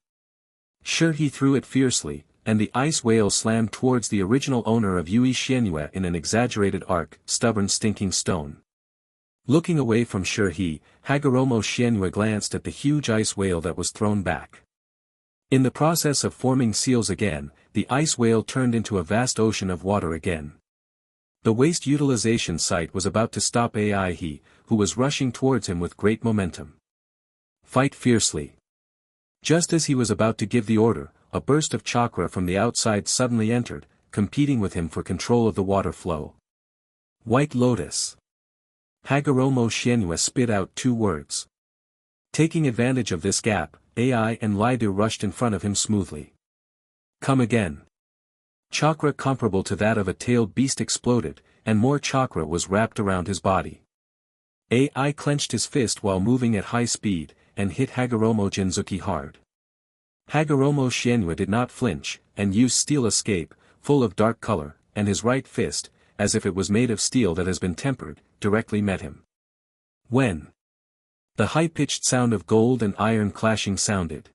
He threw it fiercely, and the ice whale slammed towards the original owner of Yui Xianyue in an exaggerated arc, stubborn stinking stone. Looking away from He, Hagoromo Xianyue glanced at the huge ice whale that was thrown back. In the process of forming seals again, the ice whale turned into a vast ocean of water again. The waste utilization site was about to stop He, who was rushing towards him with great momentum. Fight fiercely. Just as he was about to give the order, a burst of chakra from the outside suddenly entered, competing with him for control of the water flow. White Lotus. Hagoromo Xianyue spit out 2 words. Taking advantage of this gap, Ai and Lidu rushed in front of him smoothly. Come again. Chakra comparable to that of a tailed beast exploded, and more chakra was wrapped around his body. Ai clenched his fist while moving at high speed, and hit Hagoromo Genzuki hard. Hagoromo Xianyue did not flinch, and used steel escape, full of dark color, and his right fist, as if it was made of steel that has been tempered, directly met him. When the high-pitched sound of gold and iron clashing sounded.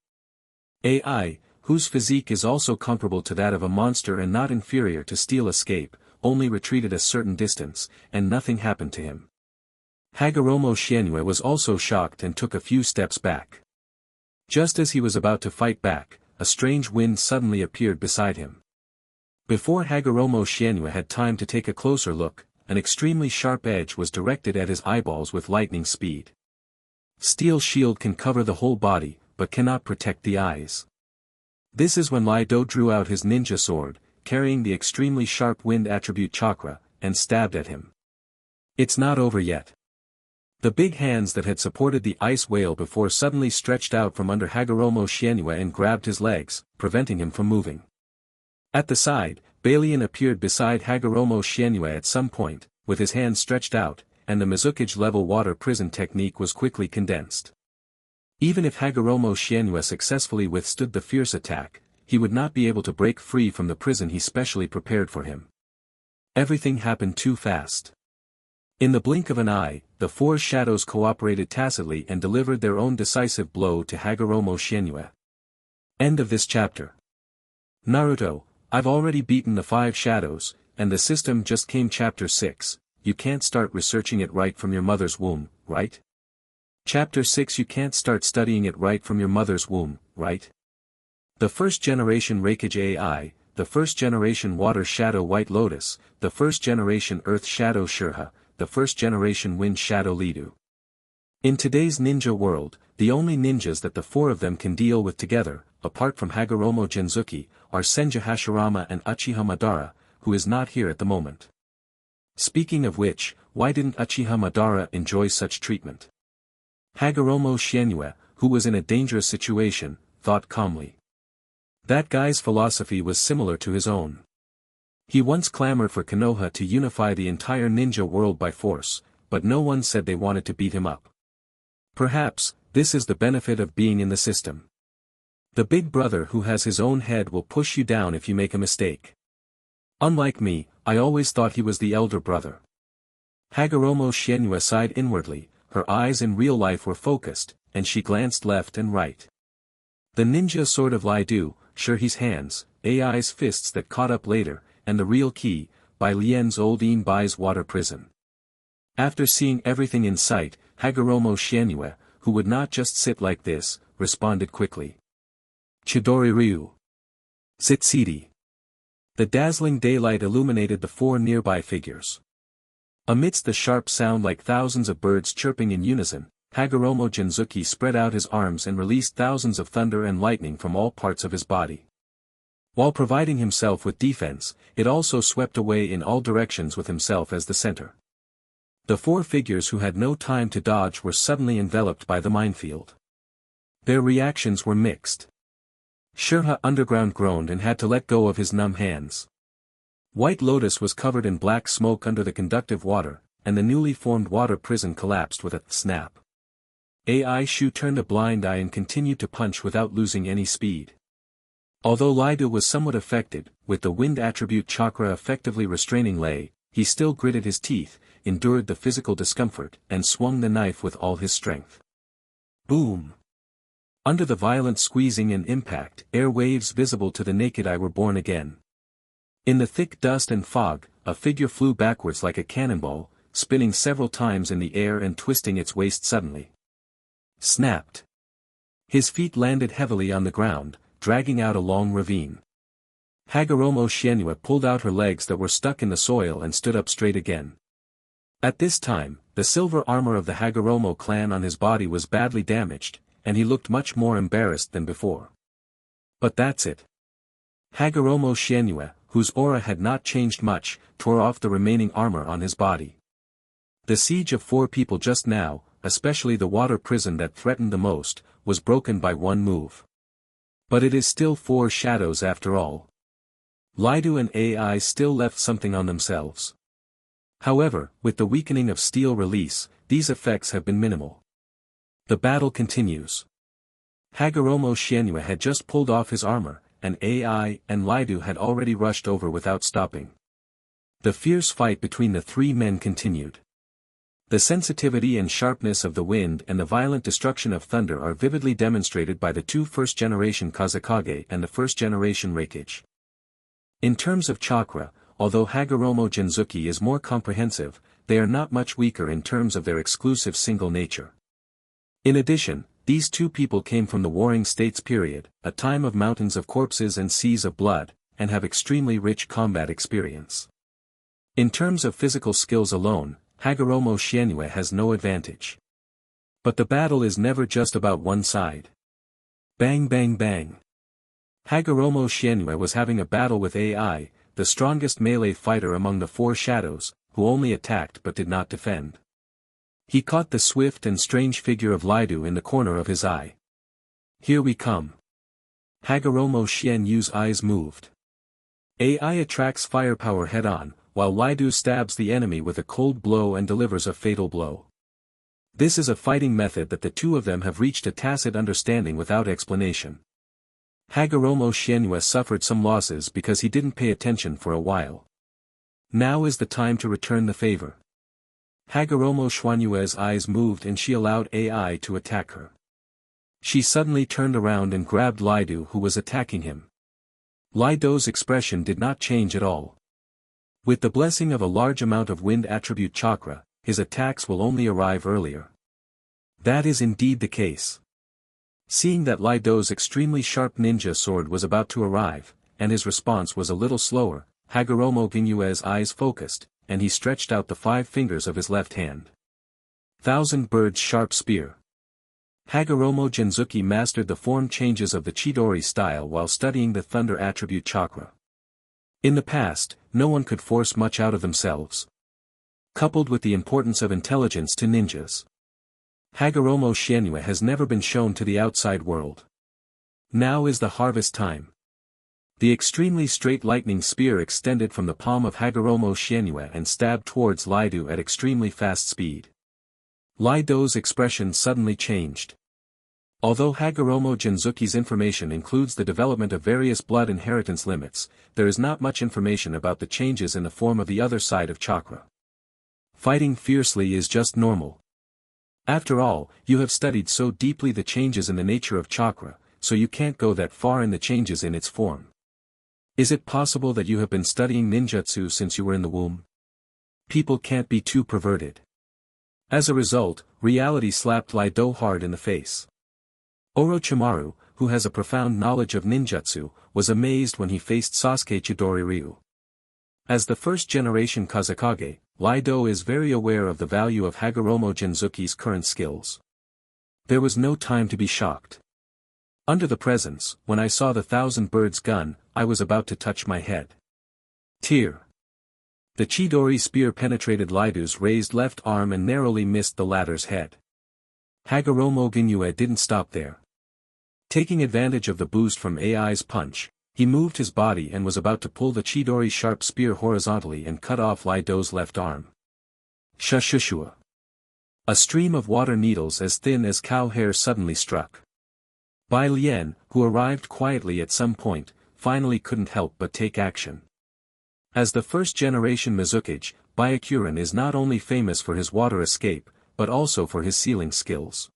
Ai, whose physique is also comparable to that of a monster and not inferior to steel escape, only retreated a certain distance, and nothing happened to him. Hagoromo Xianyue was also shocked and took a few steps back. Just as he was about to fight back, a strange wind suddenly appeared beside him. Before Hagoromo Xianyue had time to take a closer look, an extremely sharp edge was directed at his eyeballs with lightning speed. Steel shield can cover the whole body, but cannot protect the eyes. This is when Lido drew out his ninja sword, carrying the extremely sharp wind attribute chakra, and stabbed at him. It's not over yet. The big hands that had supported the ice whale before suddenly stretched out from under Hagoromo Xianyue and grabbed his legs, preventing him from moving. At the side, Balian appeared beside Hagoromo Xianyue at some point, with his hands stretched out, and the Mizukage-level water prison technique was quickly condensed. Even if Hagoromo Xianyue successfully withstood the fierce attack, he would not be able to break free from the prison he specially prepared for him. Everything happened too fast. In the blink of an eye, the 4 shadows cooperated tacitly and delivered their own decisive blow to Hagoromo Xianyue. End of this chapter. Naruto, I've already beaten the 5 shadows, and the system just came Chapter 6, you can't start researching it right from your mother's womb, right? Chapter 6 You can't start studying it right from your mother's womb, right? The first generation Reikage AI, the first generation Water Shadow White Lotus, the first generation Earth Shadow Shirha, the first generation Wind Shadow Lidu. In today's ninja world, the only ninjas that the 4 of them can deal with together, apart from Hagoromo Genzuki, are Senju Hashirama and Uchiha Madara, who is not here at the moment. Speaking of which, why didn't Uchiha Madara enjoy such treatment? Hagoromo Xianyue, who was in a dangerous situation, thought calmly. That guy's philosophy was similar to his own. He once clamored for Konoha to unify the entire ninja world by force, but no one said they wanted to beat him up. Perhaps, this is the benefit of being in the system. The big brother who has his own head will push you down if you make a mistake. Unlike me, I always thought he was the elder brother. Hagoromo Xianyue sighed inwardly, her eyes in real life were focused, and she glanced left and right. The ninja sword of Lidu, Shirhi's hands, Ai's fists that caught up later, and the real key, by Lien's old Inbai's water prison. After seeing everything in sight, Hagoromo Xianyue, who would not just sit like this, responded quickly. Chidori Ryu. Zitsidi. The dazzling daylight illuminated the 4 nearby figures. Amidst the sharp sound like thousands of birds chirping in unison, Hagoromo Genzuki spread out his arms and released thousands of thunder and lightning from all parts of his body. While providing himself with defense, it also swept away in all directions with himself as the center. The 4 figures who had no time to dodge were suddenly enveloped by the minefield. Their reactions were mixed. Shirha underground groaned and had to let go of his numb hands. White Lotus was covered in black smoke under the conductive water, and the newly formed water prison collapsed with a snap. AI Shu turned a blind eye and continued to punch without losing any speed. Although Lido was somewhat affected, with the wind attribute chakra effectively restraining Lei, he still gritted his teeth, endured the physical discomfort, and swung the knife with all his strength. Boom! Under the violent squeezing and impact, air waves visible to the naked eye were born again. In the thick dust and fog, a figure flew backwards like a cannonball, spinning several times in the air and twisting its waist suddenly. Snapped. His feet landed heavily on the ground, dragging out a long ravine. Hagoromo Xianyu pulled out her legs that were stuck in the soil and stood up straight again. At this time, the silver armor of the Hagoromo clan on his body was badly damaged, and he looked much more embarrassed than before. But that's it. Hagoromo Xianyu, whose aura had not changed much, tore off the remaining armor on his body. The siege of 4 people just now, especially the water prison that threatened the most, was broken by one move. But it is still 4 shadows after all. Lido and AI still left something on themselves. However, with the weakening of steel release, these effects have been minimal. The battle continues. Hagoromo Xianyu had just pulled off his armor, and AI and Lido had already rushed over without stopping. The fierce fight between the 3 men continued. The sensitivity and sharpness of the wind and the violent destruction of thunder are vividly demonstrated by the 2 first-generation Kazekage and the first-generation Reikage. In terms of chakra, although Hagoromo Jinzuki is more comprehensive, they are not much weaker in terms of their exclusive single nature. In addition, these 2 people came from the Warring States period, a time of mountains of corpses and seas of blood, and have extremely rich combat experience. In terms of physical skills alone, Hagoromo Xianyu has no advantage. But the battle is never just about one side. Bang bang bang. Hagoromo Xianyu was having a battle with AI, the strongest melee fighter among the 4 shadows, who only attacked but did not defend. He caught the swift and strange figure of Lido in the corner of his eye. Here we come. Hagoromo Xianyu's eyes moved. AI attracts firepower head-on, while Lido stabs the enemy with a cold blow and delivers a fatal blow. This is a fighting method that the 2 of them have reached a tacit understanding without explanation. Hagoromo Xianyu suffered some losses because he didn't pay attention for a while. Now is the time to return the favor. Hagoromo Xianyu's eyes moved and she allowed AI to attack her. She suddenly turned around and grabbed Lido, who was attacking him. Lido's expression did not change at all. With the blessing of a large amount of wind attribute chakra, his attacks will only arrive earlier. That is indeed the case. Seeing that Lido's extremely sharp ninja sword was about to arrive, and his response was a little slower, Hagoromo Ginyue's eyes focused, and he stretched out the 5 fingers of his left hand. 1,000 Birds Sharp Spear. Hagoromo Jinzuki mastered the form changes of the Chidori style while studying the thunder attribute chakra. In the past, no one could force much out of themselves. Coupled with the importance of intelligence to ninjas, Hagoromo Xianyu has never been shown to the outside world. Now is the harvest time. The extremely straight lightning spear extended from the palm of Hagoromo Xianyu and stabbed towards Lido at extremely fast speed. Lido's expression suddenly changed. Although Hagoromo Jinzuki's information includes the development of various blood inheritance limits, there is not much information about the changes in the form of the other side of chakra. Fighting fiercely is just normal. After all, you have studied so deeply the changes in the nature of chakra, so you can't go that far in the changes in its form. Is it possible that you have been studying ninjutsu since you were in the womb? People can't be too perverted. As a result, reality slapped Lido hard in the face. Orochimaru, who has a profound knowledge of ninjutsu, was amazed when he faced Sasuke Chidori-ryu. As the first-generation Kazekage, Lido is very aware of the value of Hagoromo Jinzuki's current skills. There was no time to be shocked. Under the presence, when I saw the 1,000 Birds gun, I was about to touch my head. Tear. The Chidori spear penetrated Lido's raised left arm and narrowly missed the latter's head. Hagoromo Ginyue didn't stop there. Taking advantage of the boost from AI's punch, he moved his body and was about to pull the Chidori sharp spear horizontally and cut off Lido's left arm. Shushushua. A stream of water needles as thin as cow hair suddenly struck. Bai Lian, who arrived quietly at some point, finally couldn't help but take action. As the first-generation Mizukage, Byakuran is not only famous for his water escape, but also for his sealing skills.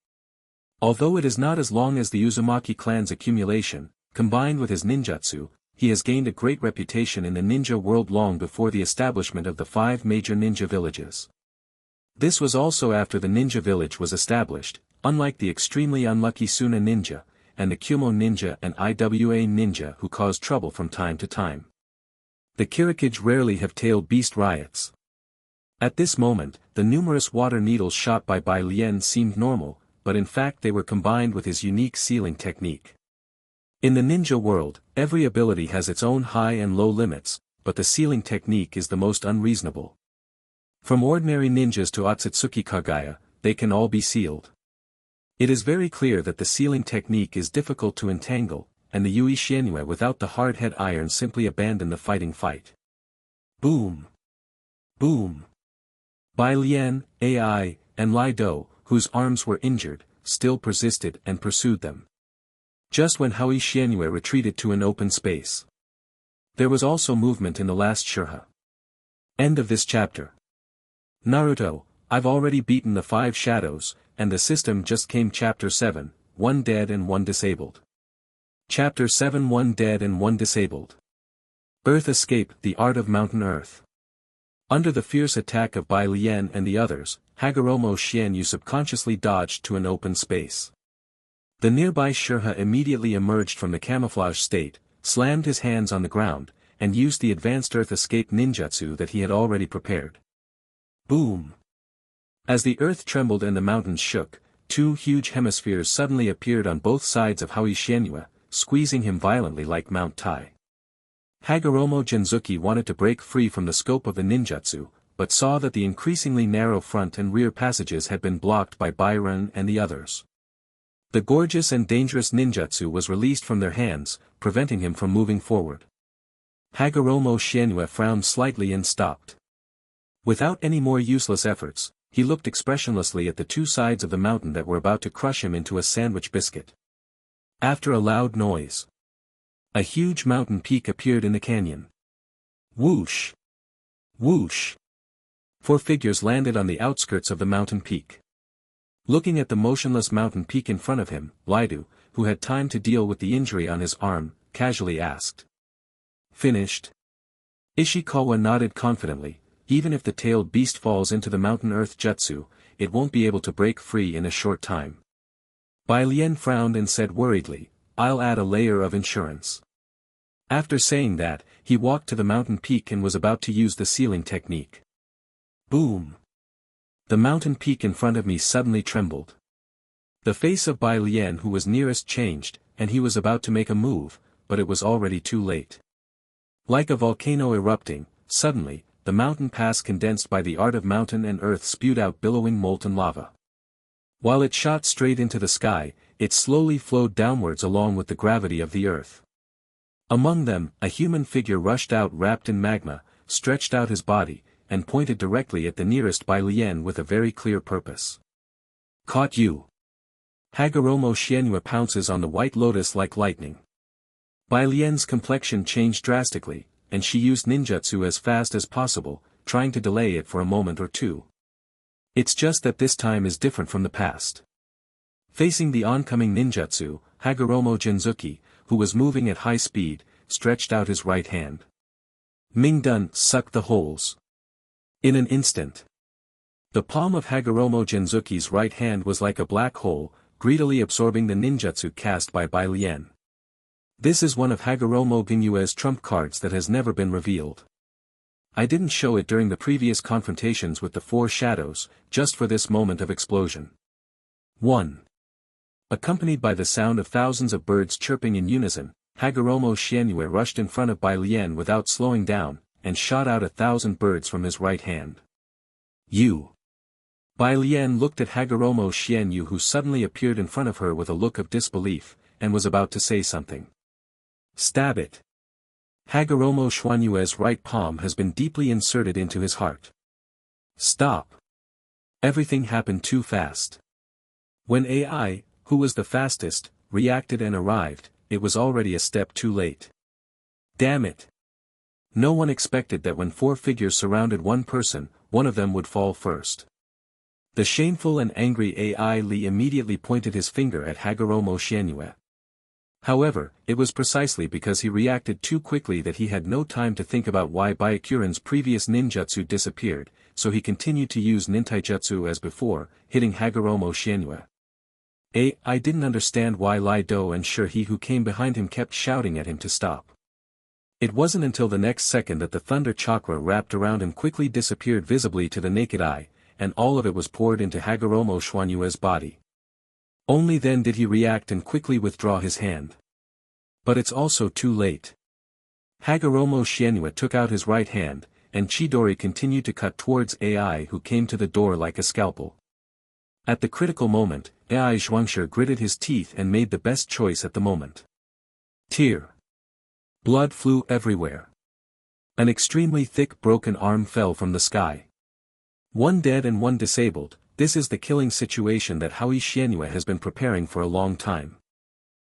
Although it is not as long as the Uzumaki clan's accumulation, combined with his ninjutsu, he has gained a great reputation in the ninja world long before the establishment of the 5 major ninja villages. This was also after the ninja village was established, unlike the extremely unlucky Suna ninja, and the Kyumo ninja and Iwa ninja who caused trouble from time to time. The Kirikage rarely have tailed beast riots. At this moment, the numerous water needles shot by Bai Lian seemed normal, but in fact they were combined with his unique sealing technique. In the ninja world, every ability has its own high and low limits, but the sealing technique is the most unreasonable. From ordinary ninjas to Otsutsuki Kagaya, they can all be sealed. It is very clear that the sealing technique is difficult to entangle, and the Yui Xianyu without the hard head iron simply abandon the fight. Boom! Boom! Bai Lian, Ai, and Lai Do, whose arms were injured, still persisted and pursued them. Just when Yui Xianyu retreated to an open space. There was also movement in the last Shurha. End of this chapter. Naruto, I've already beaten the 5 shadows, and the system just came Chapter 7, 1 dead and 1 disabled. Chapter 7 1 dead and 1 disabled. Earth Escape, the Art of Mountain Earth. Under the fierce attack of Bai Lian and the others, Hagoromo Xianyu subconsciously dodged to an open space. The nearby Shurha immediately emerged from the camouflage state, slammed his hands on the ground, and used the advanced Earth Escape ninjutsu that he had already prepared. Boom! As the earth trembled and the mountains shook, 2 huge hemispheres suddenly appeared on both sides of Yui Xianyu, squeezing him violently like Mount Tai. Hagoromo Genzuki wanted to break free from the scope of the ninjutsu, but saw that the increasingly narrow front and rear passages had been blocked by Byron and the others. The gorgeous and dangerous ninjutsu was released from their hands, preventing him from moving forward. Hagoromo Xianyu frowned slightly and stopped. Without any more useless efforts, he looked expressionlessly at the 2 sides of the mountain that were about to crush him into a sandwich biscuit. After a loud noise, a huge mountain peak appeared in the canyon. Whoosh! Whoosh! 4 figures landed on the outskirts of the mountain peak. Looking at the motionless mountain peak in front of him, Lidu, who had time to deal with the injury on his arm, casually asked. Finished? Ishikawa nodded confidently. Even if the tailed beast falls into the mountain earth jutsu, it won't be able to break free in a short time. Bai Lian frowned and said worriedly, I'll add a layer of insurance. After saying that, he walked to the mountain peak and was about to use the sealing technique. Boom! The mountain peak in front of me suddenly trembled. The face of Bai Lian who was nearest changed, and he was about to make a move, but it was already too late. Like a volcano erupting, suddenly, the mountain pass condensed by the art of mountain and earth spewed out billowing molten lava. While it shot straight into the sky, it slowly flowed downwards along with the gravity of the earth. Among them, a human figure rushed out wrapped in magma, stretched out his body, and pointed directly at the nearest Bai Lian with a very clear purpose. Caught you! Hagoromo Xianyu pounces on the white lotus like lightning. Bai Lian's complexion changed drastically, and she used ninjutsu as fast as possible, trying to delay it for a moment or two. It's just that this time is different from the past. Facing the oncoming ninjutsu, Hagoromo Genzuki, who was moving at high speed, stretched out his right hand. Mingdun sucked the holes. In an instant, the palm of Hagoromo Genzuki's right hand was like a black hole, greedily absorbing the ninjutsu cast by Bai Lian. This is one of Hagoromo Genyue's trump cards that has never been revealed. I didn't show it during the previous confrontations with the 4 shadows, just for this moment of explosion. 1. Accompanied by the sound of thousands of birds chirping in unison, Hagoromo Xianyu rushed in front of Bai Lian without slowing down, and shot out 1,000 birds from his right hand. You! Bai Lian looked at Hagoromo Xianyu who suddenly appeared in front of her with a look of disbelief, and was about to say something. Stab it! Hagoromo Xianyue's right palm has been deeply inserted into his heart. Stop! Everything happened too fast. When AI, who was the fastest, reacted and arrived, it was already a step too late. Damn it. No one expected that when four figures surrounded one person, one of them would fall first. The shameful and angry AI Lee immediately pointed his finger at Hagoromo Xianyue. However, it was precisely because he reacted too quickly that he had no time to think about why Byakuren's previous ninjutsu disappeared, so he continued to use nintaijutsu as before, hitting Hagoromo Xianyue. I didn't understand why Lai Do and Shi who came behind him kept shouting at him to stop. It wasn't until the next second that the thunder chakra wrapped around him quickly disappeared visibly to the naked eye, and all of it was poured into Hagoromo Xianyue's body. Only then did he react and quickly withdraw his hand. But it's also too late. Hagoromo Xianyue took out his right hand, and Chidori continued to cut towards AI who came to the door like a scalpel. At the critical moment, AI Zhuangshi gritted his teeth and made the best choice at the moment. Tear. Blood flew everywhere. An extremely thick broken arm fell from the sky. One dead and one disabled, this is the killing situation that Howie Xianyue has been preparing for a long time.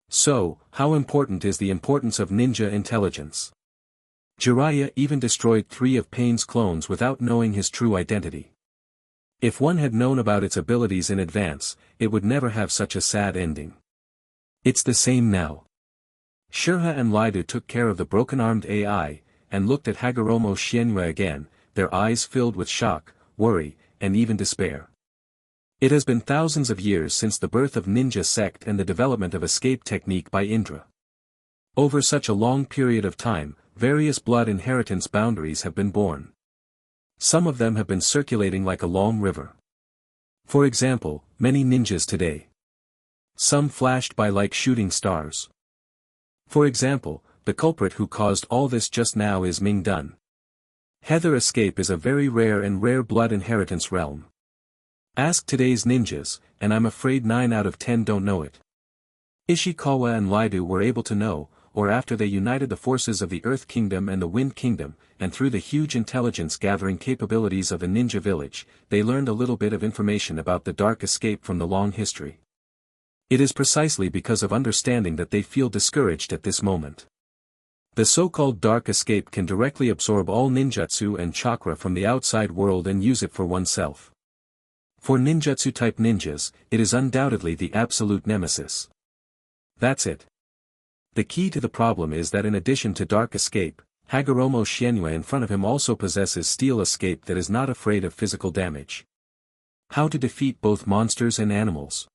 So, how important is the importance of ninja intelligence? Jiraiya even destroyed 3 of Pain's clones without knowing his true identity. If one had known about its abilities in advance, it would never have such a sad ending. It's the same now. Shirha and Laidu took care of the broken-armed AI, and looked at Hagoromo Xianyue again, their eyes filled with shock, worry, and even despair. It has been thousands of years since the birth of ninja sect and the development of escape technique by Indra. Over such a long period of time, various blood inheritance boundaries have been born. Some of them have been circulating like a long river. For example, many ninjas today. Some flashed by like shooting stars. For example, the culprit who caused all this just now is Ming Dun. Heather escape is a very rare and rare blood inheritance realm. Ask today's ninjas, and I'm afraid 9 out of 10 don't know it. Ishikawa and Laidu were able to know, or after they united the forces of the Earth Kingdom and the Wind Kingdom, and through the huge intelligence-gathering capabilities of the ninja village, they learned a little bit of information about the dark escape from the long history. It is precisely because of understanding that they feel discouraged at this moment. The so-called dark escape can directly absorb all ninjutsu and chakra from the outside world and use it for oneself. For ninjutsu-type ninjas, it is undoubtedly the absolute nemesis. That's it. The key to the problem is that in addition to dark escape, Hagoromo Xianyue in front of him also possesses steel escape that is not afraid of physical damage. How to defeat both monsters and animals.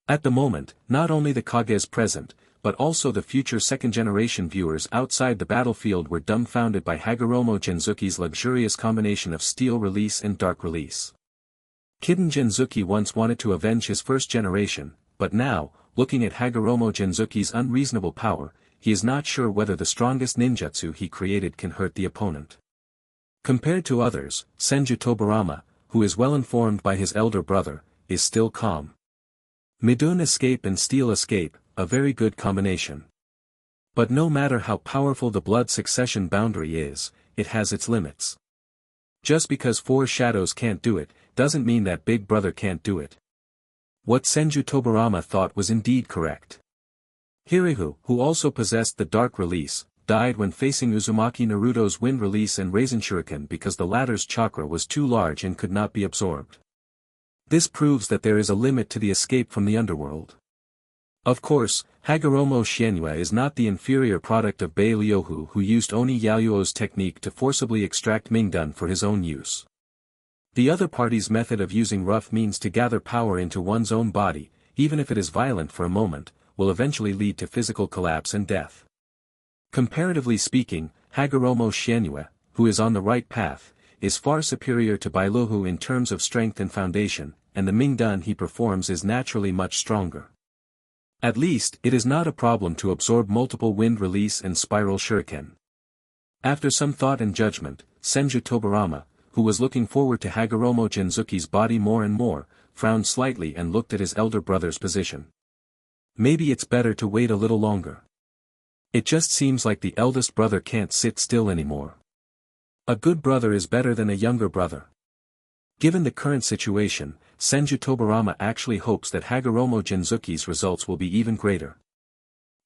At the moment, not only the Kages present, but also the future second-generation viewers outside the battlefield were dumbfounded by Hagoromo Genzuki's luxurious combination of steel release and dark release. Kiden Genzuki once wanted to avenge his first generation, but now, looking at Hagoromo Genzuki's unreasonable power, he is not sure whether the strongest ninjutsu he created can hurt the opponent. Compared to others, Senju Tobarama, who is well informed by his elder brother, is still calm. Midun escape and steel escape, a very good combination. But no matter how powerful the blood succession boundary is, it has its limits. Just because 4 shadows can't do it, doesn't mean that Big Brother can't do it. What Senju Tobarama thought was indeed correct. Hirihu, who also possessed the dark release, died when facing Uzumaki Naruto's wind release and Raisin Shuriken because the latter's chakra was too large and could not be absorbed. This proves that there is a limit to the escape from the underworld. Of course, Hagoromo Xianyue is not the inferior product of Bei Liuhu who used Oni Yaoyuo's technique to forcibly extract Mingdun for his own use. The other party's method of using rough means to gather power into one's own body, even if it is violent for a moment, will eventually lead to physical collapse and death. Comparatively speaking, Hagoromo Xianyue, who is on the right path, is far superior to Bai Luhu in terms of strength and foundation, and the Mingdun he performs is naturally much stronger. At least, it is not a problem to absorb multiple wind release and spiral shuriken. After some thought and judgment, Senju Tobarama, who was looking forward to Hagoromo Genzuki's body more and more, frowned slightly and looked at his elder brother's position. Maybe it's better to wait a little longer. It just seems like the eldest brother can't sit still anymore. A good brother is better than a younger brother. Given the current situation, Senju Tobarama actually hopes that Hagoromo Jinzuki's results will be even greater.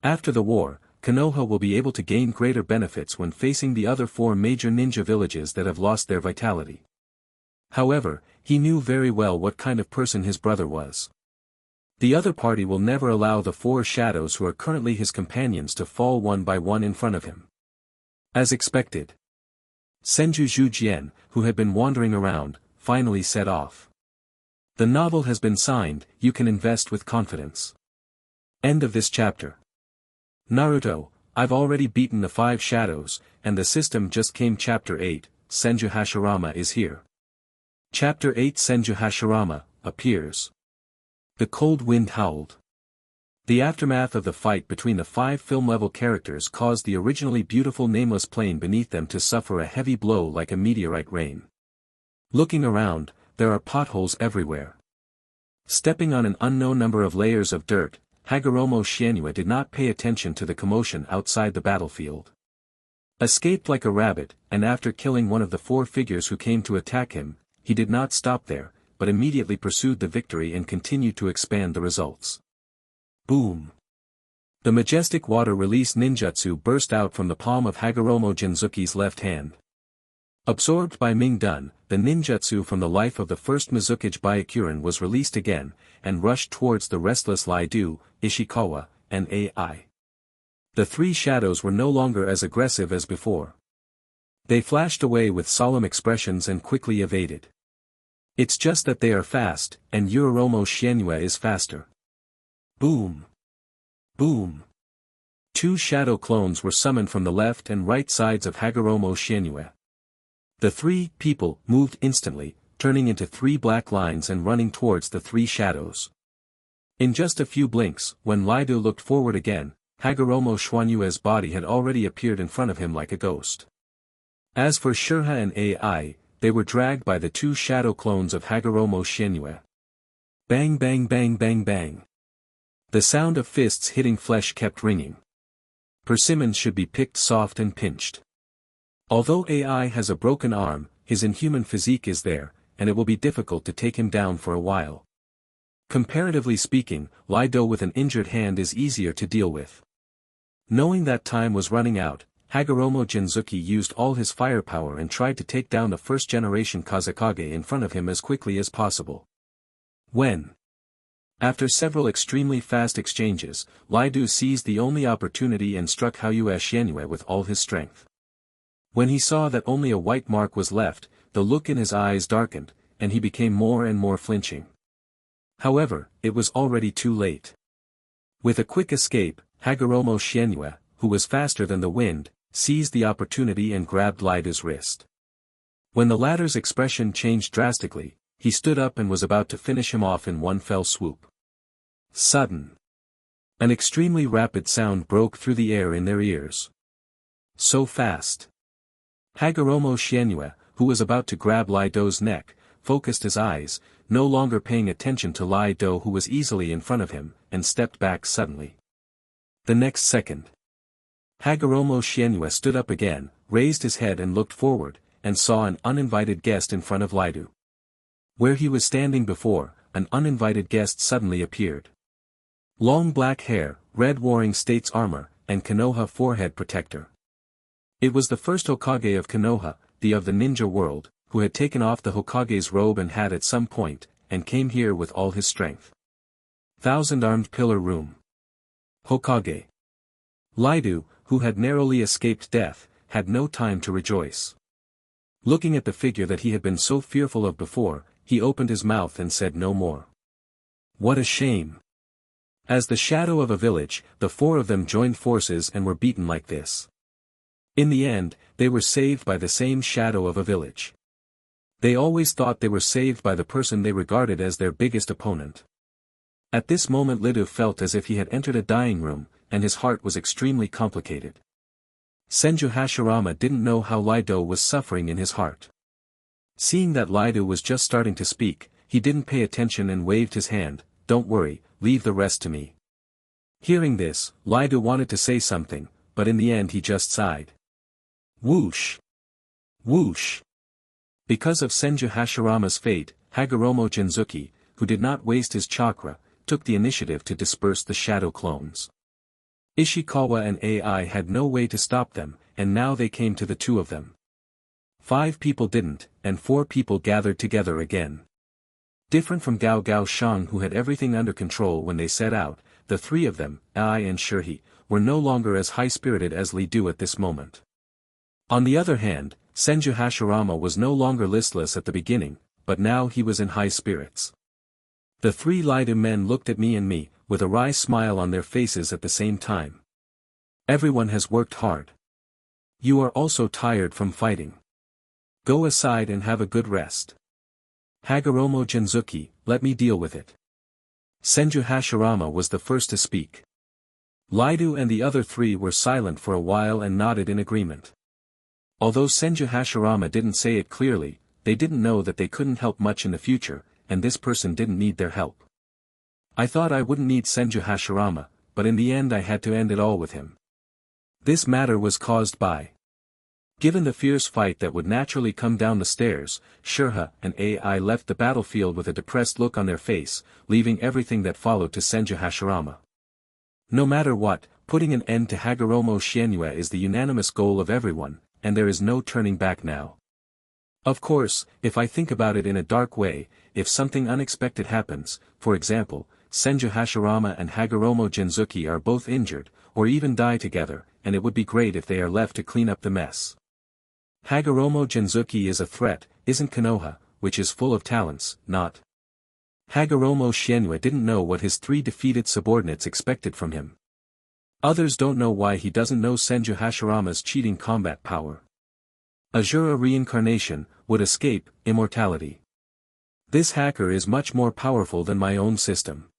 After the war, Konoha will be able to gain greater benefits when facing the other 4 major ninja villages that have lost their vitality. However, he knew very well what kind of person his brother was. The other party will never allow the 4 shadows who are currently his companions to fall one by one in front of him. As expected, Senju Zhujian, who had been wandering around, finally set off. The novel has been signed, you can invest with confidence. End of this chapter. Naruto, I've already beaten the 5 shadows, and the system just came. Chapter 8, Senju Hashirama is here. Chapter 8 Senju Hashirama appears. The cold wind howled. The aftermath of the fight between the 5 film-level characters caused the originally beautiful nameless plain beneath them to suffer a heavy blow like a meteorite rain. Looking around, there are potholes everywhere. Stepping on an unknown number of layers of dirt, Hagoromo Shienue did not pay attention to the commotion outside the battlefield. Escaped like a rabbit, and after killing one of the 4 figures who came to attack him, he did not stop there, but immediately pursued the victory and continued to expand the results. Boom! The majestic water release ninjutsu burst out from the palm of Hagoromo Jinzuki's left hand. Absorbed by Ming Dun, the ninjutsu from the life of the first Mizukage Byakuren was released again, and rushed towards the restless Laidu, Ishikawa, and AI. The 3 shadows were no longer as aggressive as before. They flashed away with solemn expressions and quickly evaded. It's just that they are fast, and Hagoromo Shienue is faster. Boom! Boom! 2 shadow clones were summoned from the left and right sides of Hagoromo Shienue. The 3 people moved instantly, turning into 3 black lines and running towards the 3 shadows. In just a few blinks, when Laidu looked forward again, Hagoromo Shienoue's body had already appeared in front of him like a ghost. As for Shurha and AI, they were dragged by the 2 shadow clones of Hagoromo Shienue. Bang bang bang bang bang. The sound of fists hitting flesh kept ringing. Persimmons should be picked soft and pinched. Although AI has a broken arm, his inhuman physique is there, and it will be difficult to take him down for a while. Comparatively speaking, Laido with an injured hand is easier to deal with. Knowing that time was running out, Hagoromo Jinzuki used all his firepower and tried to take down the first-generation Kazekage in front of him as quickly as possible. After several extremely fast exchanges, Laidu seized the only opportunity and struck Hagoromo Shienue with all his strength. When he saw that only a white mark was left, the look in his eyes darkened, and he became more and more flinching. However, it was already too late. With a quick escape, Hagoromo Shienue, who was faster than the wind, seized the opportunity and grabbed Laidu's wrist. When the latter's expression changed drastically, he stood up and was about to finish him off in one fell swoop. Sudden. An extremely rapid sound broke through the air in their ears. So fast. Hagoromo Shienue, who was about to grab Laido's neck, focused his eyes, no longer paying attention to Laido who was easily in front of him, and stepped back suddenly. The next second, Hagoromo Shienue stood up again, raised his head and looked forward, and saw an uninvited guest in front of Laidu. Where he was standing before, an uninvited guest suddenly appeared. Long black hair, red Warring States armor, and Konoha forehead protector. It was the first Hokage of Konoha, the of the ninja world, who had taken off the Hokage's robe and hat at some point, and came here with all his strength. 1,000-armed pillar room. Hokage. Laidu, who had narrowly escaped death, had no time to rejoice. Looking at the figure that he had been so fearful of before, he opened his mouth and said no more. What a shame. As the shadow of a village, the 4 of them joined forces and were beaten like this. In the end, they were saved by the same shadow of a village. They always thought they were saved by the person they regarded as their biggest opponent. At this moment Laidu felt as if he had entered a dying room, and his heart was extremely complicated. Senju Hashirama didn't know how Laido was suffering in his heart. Seeing that Laidu was just starting to speak, he didn't pay attention and waved his hand. Don't worry, leave the rest to me. Hearing this, Laidu wanted to say something, but in the end he just sighed. Whoosh! Whoosh! Because of Senju Hashirama's fate, Hagoromo Jinzuki, who did not waste his chakra, took the initiative to disperse the shadow clones. Ishikawa and AI had no way to stop them, and now they came to the two of them. 5 people didn't, and 4 people gathered together again. Different from Gao Gao Shang, who had everything under control when they set out, the 3 of them, Ai and Shirhi, were no longer as high-spirited as Li Du at this moment. On the other hand, Senju Hashirama was no longer listless at the beginning, but now he was in high spirits. The 3 Lidu men looked at me, with a wry smile on their faces at the same time. Everyone has worked hard. You are also tired from fighting. Go aside and have a good rest. Hagoromo Jinzuki, let me deal with it. Senju Hashirama was the first to speak. Lidu and the other 3 were silent for a while and nodded in agreement. Although Senju Hashirama didn't say it clearly, they didn't know that they couldn't help much in the future, and this person didn't need their help. I thought I wouldn't need Senju Hashirama, but in the end I had to end it all with him. This matter was caused by. Given the fierce fight that would naturally come down the stairs, Shirha and AI left the battlefield with a depressed look on their face, leaving everything that followed to Senju Hashirama. No matter what, putting an end to Hagoromo Shienue is the unanimous goal of everyone, and there is no turning back now. Of course, if I think about it in a dark way, if something unexpected happens, for example, Senju Hashirama and Hagoromo Jinzuki are both injured, or even die together, and it would be great if they are left to clean up the mess. Hagoromo Jinzuki is a threat, isn't Konoha, which is full of talents, not. Hagoromo Shienue didn't know what his 3 defeated subordinates expected from him. Others don't know why he doesn't know Senju Hashirama's cheating combat power. Azura reincarnation, would escape, immortality. This hacker is much more powerful than my own system.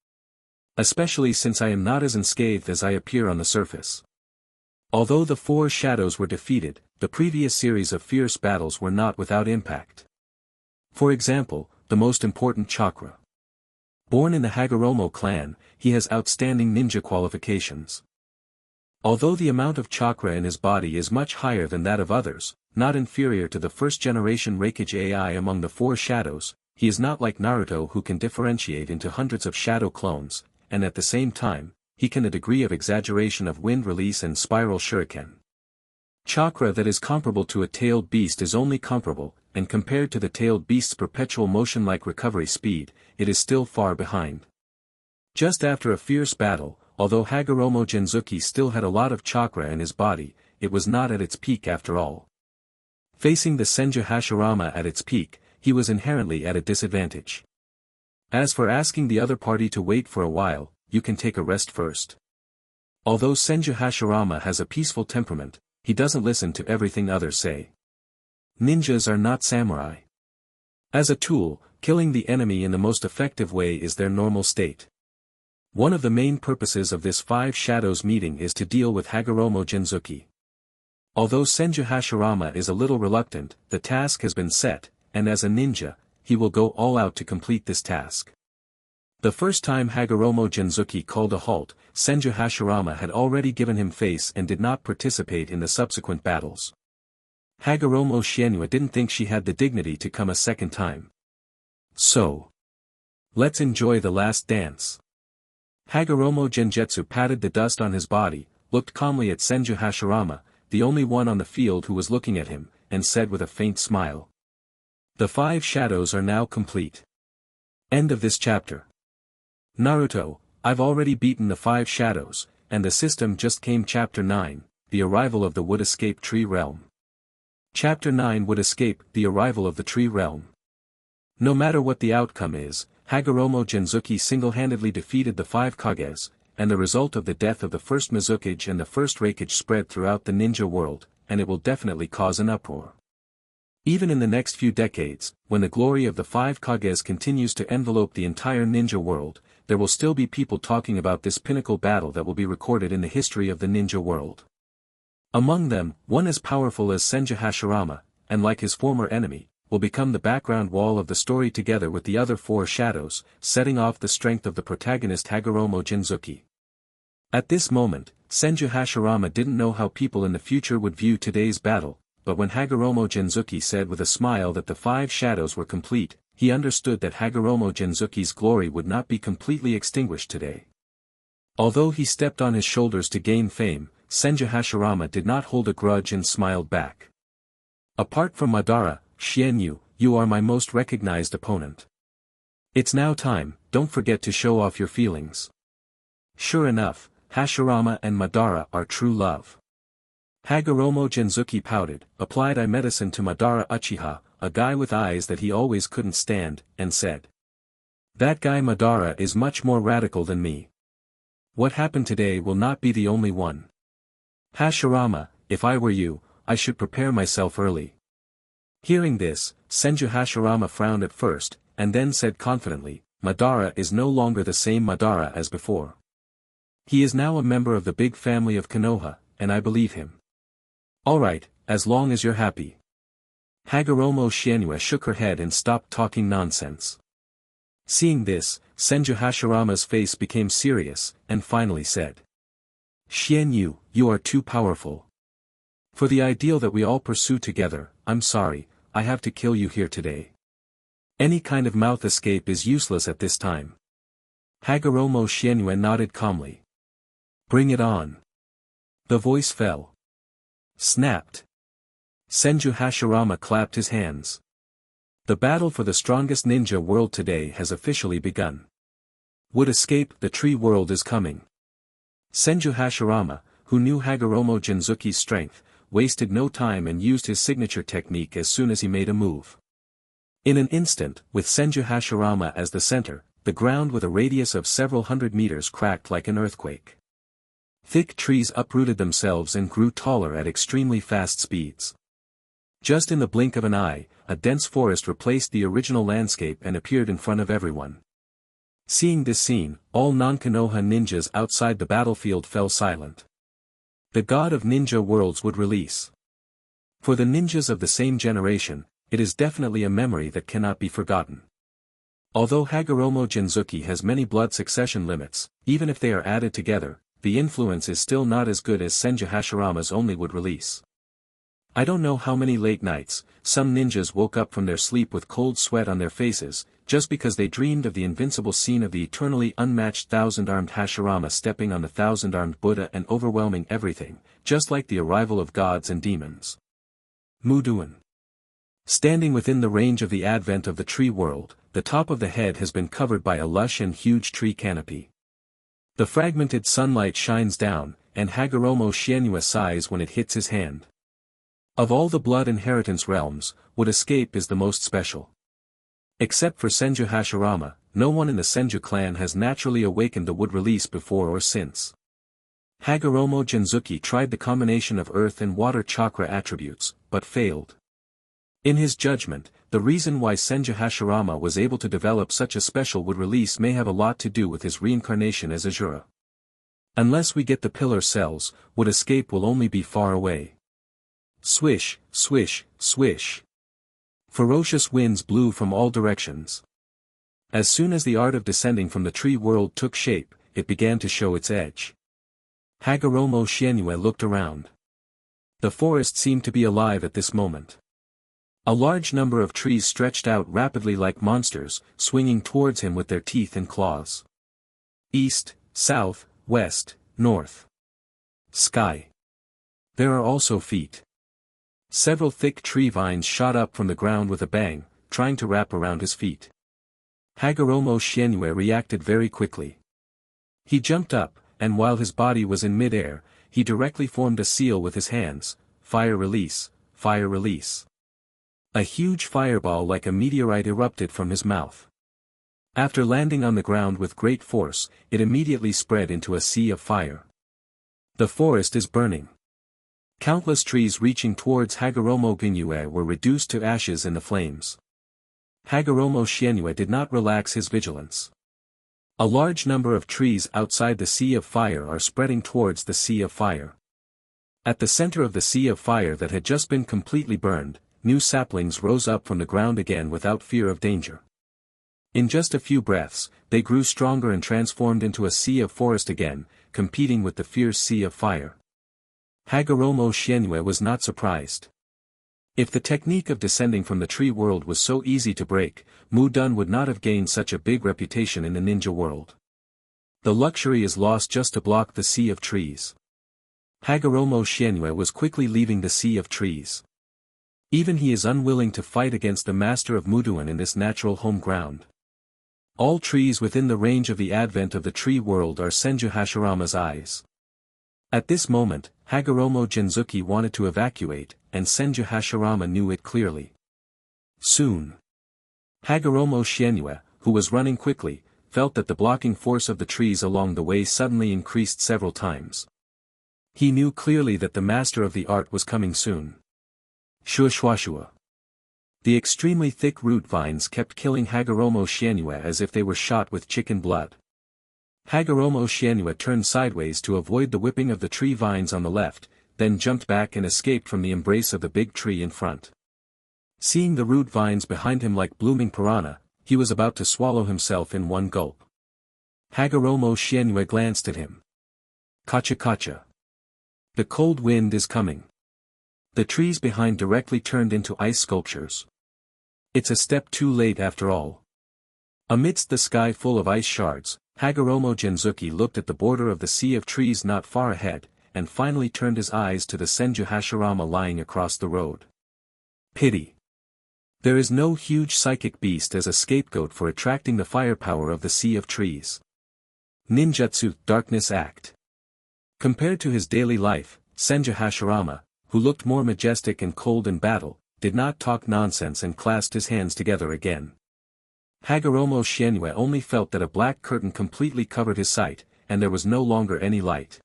Especially since I am not as unscathed as I appear on the surface. Although the 4 shadows were defeated, the previous series of fierce battles were not without impact. For example, the most important chakra. Born in the Hagoromo clan, he has outstanding ninja qualifications. Although the amount of chakra in his body is much higher than that of others, not inferior to the first-generation Reikage AI among the 4 shadows, he is not like Naruto who can differentiate into hundreds of shadow clones, and at the same time, he can a degree of exaggeration of wind release and spiral shuriken. Chakra that is comparable to a tailed beast is only comparable, and compared to the tailed beast's perpetual motion-like recovery speed, it is still far behind. Just after a fierce battle, although Hagoromo Jinzuki still had a lot of chakra in his body, it was not at its peak after all. Facing the Senju Hashirama at its peak, he was inherently at a disadvantage. As for asking the other party to wait for a while, you can take a rest first. Although Senju Hashirama has a peaceful temperament, he doesn't listen to everything others say. Ninjas are not samurai. As a tool, killing the enemy in the most effective way is their normal state. One of the main purposes of this 5 Shadows meeting is to deal with Hagoromo Jinzuki. Although Senju Hashirama is a little reluctant, the task has been set, and as a ninja, he will go all out to complete this task. The first time Hagoromo Jinzuki called a halt, Senju Hashirama had already given him face and did not participate in the subsequent battles. Hagoromo Shienue didn't think she had the dignity to come a second time. So, let's enjoy the last dance. Hagoromo Genjutsu patted the dust on his body, looked calmly at Senju Hashirama, the only one on the field who was looking at him, and said with a faint smile. The 5 shadows are now complete. End of this chapter. Naruto, I've already beaten the 5 shadows, and the system just came. Chapter 9, The Arrival of the Wood Escape Tree Realm. Chapter 9 Would Escape, The Arrival of the Tree Realm. No matter what the outcome is, Hagoromo Jinzuki single-handedly defeated the 5 Kages, and the result of the death of the first Mizukage and the first Reikage spread throughout the ninja world, and it will definitely cause an uproar. Even in the next few decades, when the glory of the 5 Kages continues to envelope the entire ninja world, there will still be people talking about this pinnacle battle that will be recorded in the history of the ninja world. Among them, one as powerful as Senju Hashirama, and like his former enemy, will become the background wall of the story together with the other 4 shadows, setting off the strength of the protagonist Hagoromo Jinzuki. At this moment, Senju Hashirama didn't know how people in the future would view today's battle, but when Hagoromo Genzuki said with a smile that the 5 shadows were complete, he understood that Hagoromo Genzuki's glory would not be completely extinguished today. Although he stepped on his shoulders to gain fame, Senju Hashirama did not hold a grudge and smiled back. Apart from Madara, Xianyu, you are my most recognized opponent. It's now time, don't forget to show off your feelings. Sure enough, Hashirama and Madara are true love. Hagoromo Genzuki pouted, applied eye medicine to Madara Uchiha, a guy with eyes that he always couldn't stand, and said. That guy Madara is much more radical than me. What happened today will not be the only one. Hashirama, if I were you, I should prepare myself early. Hearing this, Senju Hashirama frowned at first, and then said confidently, Madara is no longer the same Madara as before. He is now a member of the big family of Konoha, and I believe him. Alright, as long as you're happy. Hagoromo Xianyu shook her head and stopped talking nonsense. Seeing this, Senju Hashirama's face became serious, and finally said. Xianyu, you are too powerful. For the ideal that we all pursue together, I'm sorry, I have to kill you here today. Any kind of mouth escape is useless at this time. Hagoromo Xianyu nodded calmly. Bring it on. The voice fell. Snapped. Senju Hashirama clapped his hands. The battle for the strongest ninja world today has officially begun. Would escape, the tree world is coming. Senju Hashirama, who knew Hagoromo Genzuki's strength, wasted no time and used his signature technique as soon as he made a move. In an instant, with Senju Hashirama as the center, the ground with a radius of several hundred meters cracked like an earthquake. Thick trees uprooted themselves and grew taller at extremely fast speeds. Just in the blink of an eye, a dense forest replaced the original landscape and appeared in front of everyone. Seeing this scene, all non-Konoha ninjas outside the battlefield fell silent. The god of ninja worlds would release. For the ninjas of the same generation, it is definitely a memory that cannot be forgotten. Although Hagoromo Genzuki has many blood succession limits, even if they are added together, the influence is still not as good as Senju Hashirama's only would release. I don't know how many late nights, some ninjas woke up from their sleep with cold sweat on their faces, just because they dreamed of the invincible scene of the eternally unmatched thousand-armed Hashirama stepping on the thousand-armed Buddha and overwhelming everything, just like the arrival of gods and demons. Muduin. Standing within the range of the advent of the tree world, the top of the head has been covered by a lush and huge tree canopy. The fragmented sunlight shines down, and Hagoromo Xianyu sighs when it hits his hand. Of all the blood inheritance realms, Wood Escape is the most special. Except for Senju Hashirama, no one in the Senju clan has naturally awakened the wood release before or since. Hagoromo Genzuki tried the combination of earth and water chakra attributes, but failed. In his judgment, the reason why Senju Hashirama was able to develop such a special wood release may have a lot to do with his reincarnation as Azura. Unless we get the pillar cells, Wood Escape will only be far away. Swish, swish, swish. Ferocious winds blew from all directions. As soon as the art of descending from the tree world took shape, it began to show its edge. Hagoromo Xianyu looked around. The forest seemed to be alive at this moment. A large number of trees stretched out rapidly like monsters, swinging towards him with their teeth and claws. East, south, west, north. Sky. There are also feet. Several thick tree vines shot up from the ground with a bang, trying to wrap around his feet. Hagoromo Xianyu reacted very quickly. He jumped up, and while his body was in mid-air, he directly formed a seal with his hands, fire release, fire release. A huge fireball like a meteorite erupted from his mouth. After landing on the ground with great force, it immediately spread into a sea of fire. The forest is burning. Countless trees reaching towards Hagoromo Ginyu were reduced to ashes in the flames. Hagoromo Xianyu did not relax his vigilance. A large number of trees outside the Sea of Fire are spreading towards the Sea of Fire. At the center of the Sea of Fire that had just been completely burned, new saplings rose up from the ground again without fear of danger. In just a few breaths, they grew stronger and transformed into a sea of forest again, competing with the fierce Sea of Fire. Hagoromo Xianyu was not surprised. If the technique of descending from the tree world was so easy to break, Mu Dun would not have gained such a big reputation in the ninja world. The luxury is lost just to block the sea of trees. Hagoromo Xianyue was quickly leaving the sea of trees. Even he is unwilling to fight against the master of Muduan in this natural home ground. All trees within the range of the advent of the tree world are Senju Hashirama's eyes. At this moment, Hagoromo Genzuki wanted to evacuate, and Senju Hashirama knew it clearly. Soon. Hagoromo Xianyue, who was running quickly, felt that the blocking force of the trees along the way suddenly increased several times. He knew clearly that the master of the art was coming soon. Shua. The extremely thick root vines kept killing Hagoromo Xianyue as if they were shot with chicken blood. Hagoromo Xianyue turned sideways to avoid the whipping of the tree vines on the left, then jumped back and escaped from the embrace of the big tree in front. Seeing the root vines behind him like blooming piranha, he was about to swallow himself in one gulp. Hagoromo Xianyue glanced at him. Kacha. The cold wind is coming. The trees behind directly turned into ice sculptures. It's a step too late after all. Amidst the sky full of ice shards, Hagoromo Genzuki looked at the border of the sea of trees not far ahead, and finally turned his eyes to the Senju Hashirama lying across the road. Pity. There is no huge psychic beast as a scapegoat for attracting the firepower of the sea of trees. Ninjutsu, Darkness Act. Compared to his daily life, Senju Hashirama, who looked more majestic and cold in battle, did not talk nonsense and clasped his hands together again. Hagoromo Xianyue only felt that a black curtain completely covered his sight, and there was no longer any light.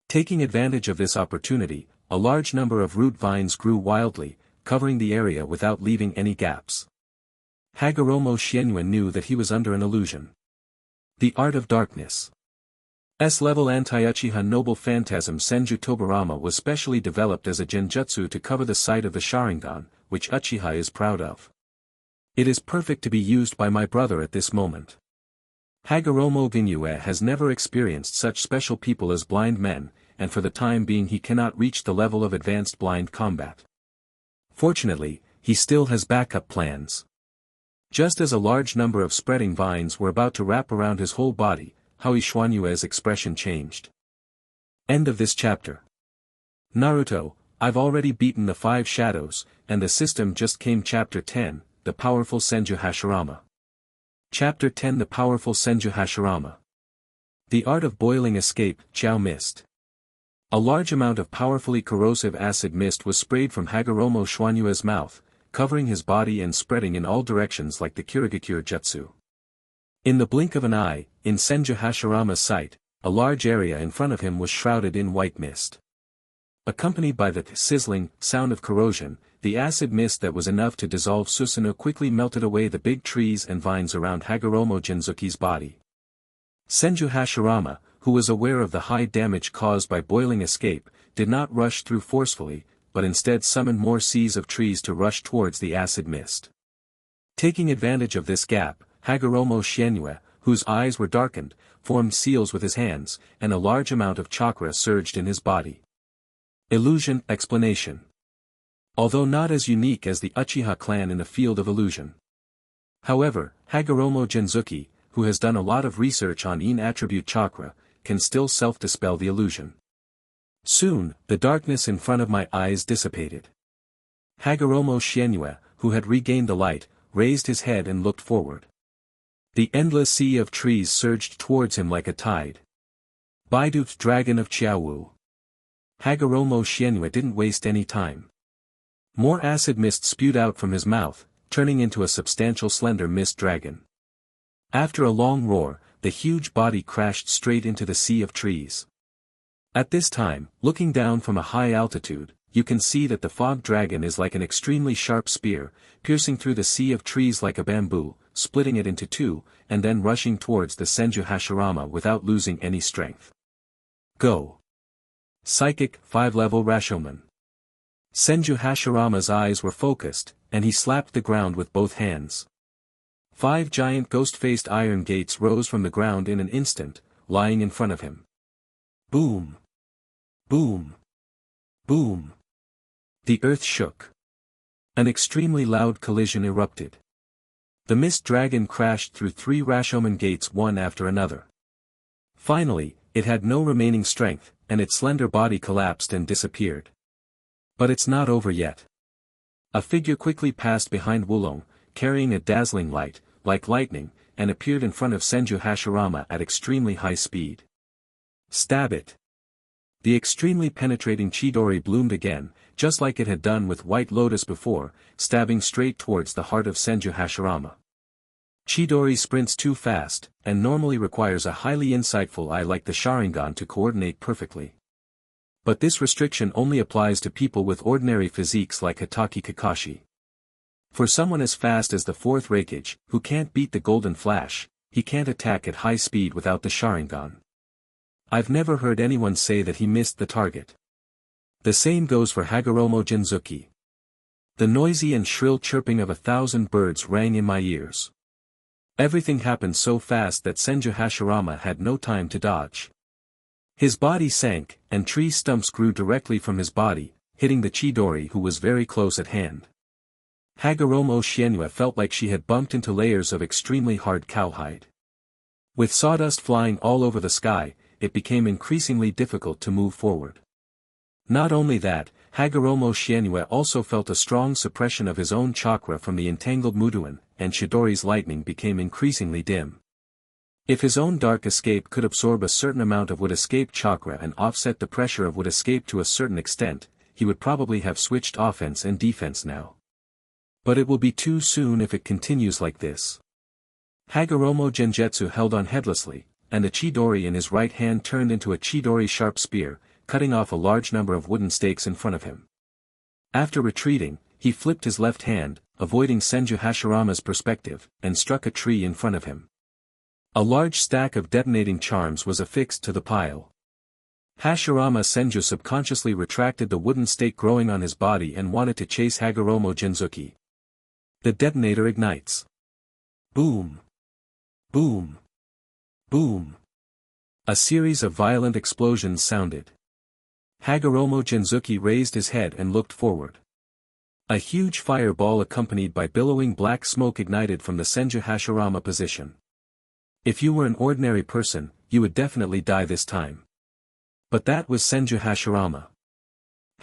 Taking advantage of this opportunity, a large number of root vines grew wildly, covering the area without leaving any gaps. Hagoromo Xianyue knew that he was under an illusion. The Art of Darkness. S-level anti-Uchiha noble phantasm Senju Tobarama was specially developed as a genjutsu to cover the site of the Sharingan, which Uchiha is proud of. It is perfect to be used by my brother at this moment. Hagoromo Ginue has never experienced such special people as blind men, and for the time being he cannot reach the level of advanced blind combat. Fortunately, he still has backup plans. Just as a large number of spreading vines were about to wrap around his whole body, Hui Xuanyue's expression changed. End of this chapter. Naruto, I've already beaten the 5 shadows, and the system just came. Chapter 10, The Powerful Senju Hashirama. Chapter 10 The Powerful Senju Hashirama. The Art of Boiling Escape, Chao Mist. A large amount of powerfully corrosive acid mist was sprayed from Hagoromo Xuanyue's mouth, covering his body and spreading in all directions like the Kirigakure Jutsu. In the blink of an eye, in Senju Hashirama's sight, a large area in front of him was shrouded in white mist. Accompanied by the sizzling sound of corrosion, the acid mist that was enough to dissolve Susanoo quickly melted away the big trees and vines around Hagoromo Genzuki's body. Senju Hashirama, who was aware of the high damage caused by boiling escape, did not rush through forcefully, but instead summoned more seas of trees to rush towards the acid mist. Taking advantage of this gap, Hagoromo Xianyue, whose eyes were darkened, formed seals with his hands, and a large amount of chakra surged in his body. Illusion explanation. Although not as unique as the Uchiha clan in the field of illusion. However, Hagoromo Genzuki, who has done a lot of research on Yin attribute chakra, can still self-dispel the illusion. Soon, the darkness in front of my eyes dissipated. Hagoromo Xianyue, who had regained the light, raised his head and looked forward. The endless sea of trees surged towards him like a tide. Baidu, Dragon of Qiaowu. Hagoromo Xianyue didn't waste any time. More acid mist spewed out from his mouth, turning into a substantial slender mist dragon. After a long roar, the huge body crashed straight into the sea of trees. At this time, looking down from a high altitude, you can see that the fog dragon is like an extremely sharp spear, piercing through the sea of trees like a bamboo, splitting it into 2, and then rushing towards the Senju Hashirama without losing any strength. Go! Psychic, 5-level Rashomon. Senju Hashirama's eyes were focused, and he slapped the ground with both hands. 5 giant ghost-faced iron gates rose from the ground in an instant, lying in front of him. Boom! Boom! Boom! The earth shook. An extremely loud collision erupted. The mist dragon crashed through 3 Rashomon gates one after another. Finally, it had no remaining strength, and its slender body collapsed and disappeared. But it's not over yet. A figure quickly passed behind Wulong, carrying a dazzling light, like lightning, and appeared in front of Senju Hashirama at extremely high speed. Stab it! The extremely penetrating Chidori bloomed again, just like it had done with White Lotus before, stabbing straight towards the heart of Senju Hashirama. Chidori sprints too fast, and normally requires a highly insightful eye like the Sharingan to coordinate perfectly. But this restriction only applies to people with ordinary physiques like Hatake Kakashi. For someone as fast as the 4th Raikage, who can't beat the Golden Flash, he can't attack at high speed without the Sharingan. I've never heard anyone say that he missed the target. The same goes for Hagoromo Jinzuki. The noisy and shrill chirping of 1,000 birds rang in my ears. Everything happened so fast that Senju Hashirama had no time to dodge. His body sank, and tree stumps grew directly from his body, hitting the Chidori who was very close at hand. Hagoromo Shienua felt like she had bumped into layers of extremely hard cowhide. With sawdust flying all over the sky, it became increasingly difficult to move forward. Not only that, Hagoromo Shienua also felt a strong suppression of his own chakra from the entangled Muduan, and Chidori's lightning became increasingly dim. If his own dark escape could absorb a certain amount of wood escape chakra and offset the pressure of wood escape to a certain extent, he would probably have switched offense and defense now. But it will be too soon if it continues like this. Hagoromo Genjutsu held on heedlessly, and the Chidori in his right hand turned into a Chidori sharp spear, cutting off a large number of wooden stakes in front of him. After retreating, he flipped his left hand, avoiding Senju Hashirama's perspective, and struck a tree in front of him. A large stack of detonating charms was affixed to the pile. Hashirama Senju subconsciously retracted the wooden stake growing on his body and wanted to chase Hagoromo Jinzuki. The detonator ignites. Boom! Boom! Boom! A series of violent explosions sounded. Hagoromo Jinzuki raised his head and looked forward. A huge fireball accompanied by billowing black smoke ignited from the Senju Hashirama position. If you were an ordinary person, you would definitely die this time. But that was Senju Hashirama.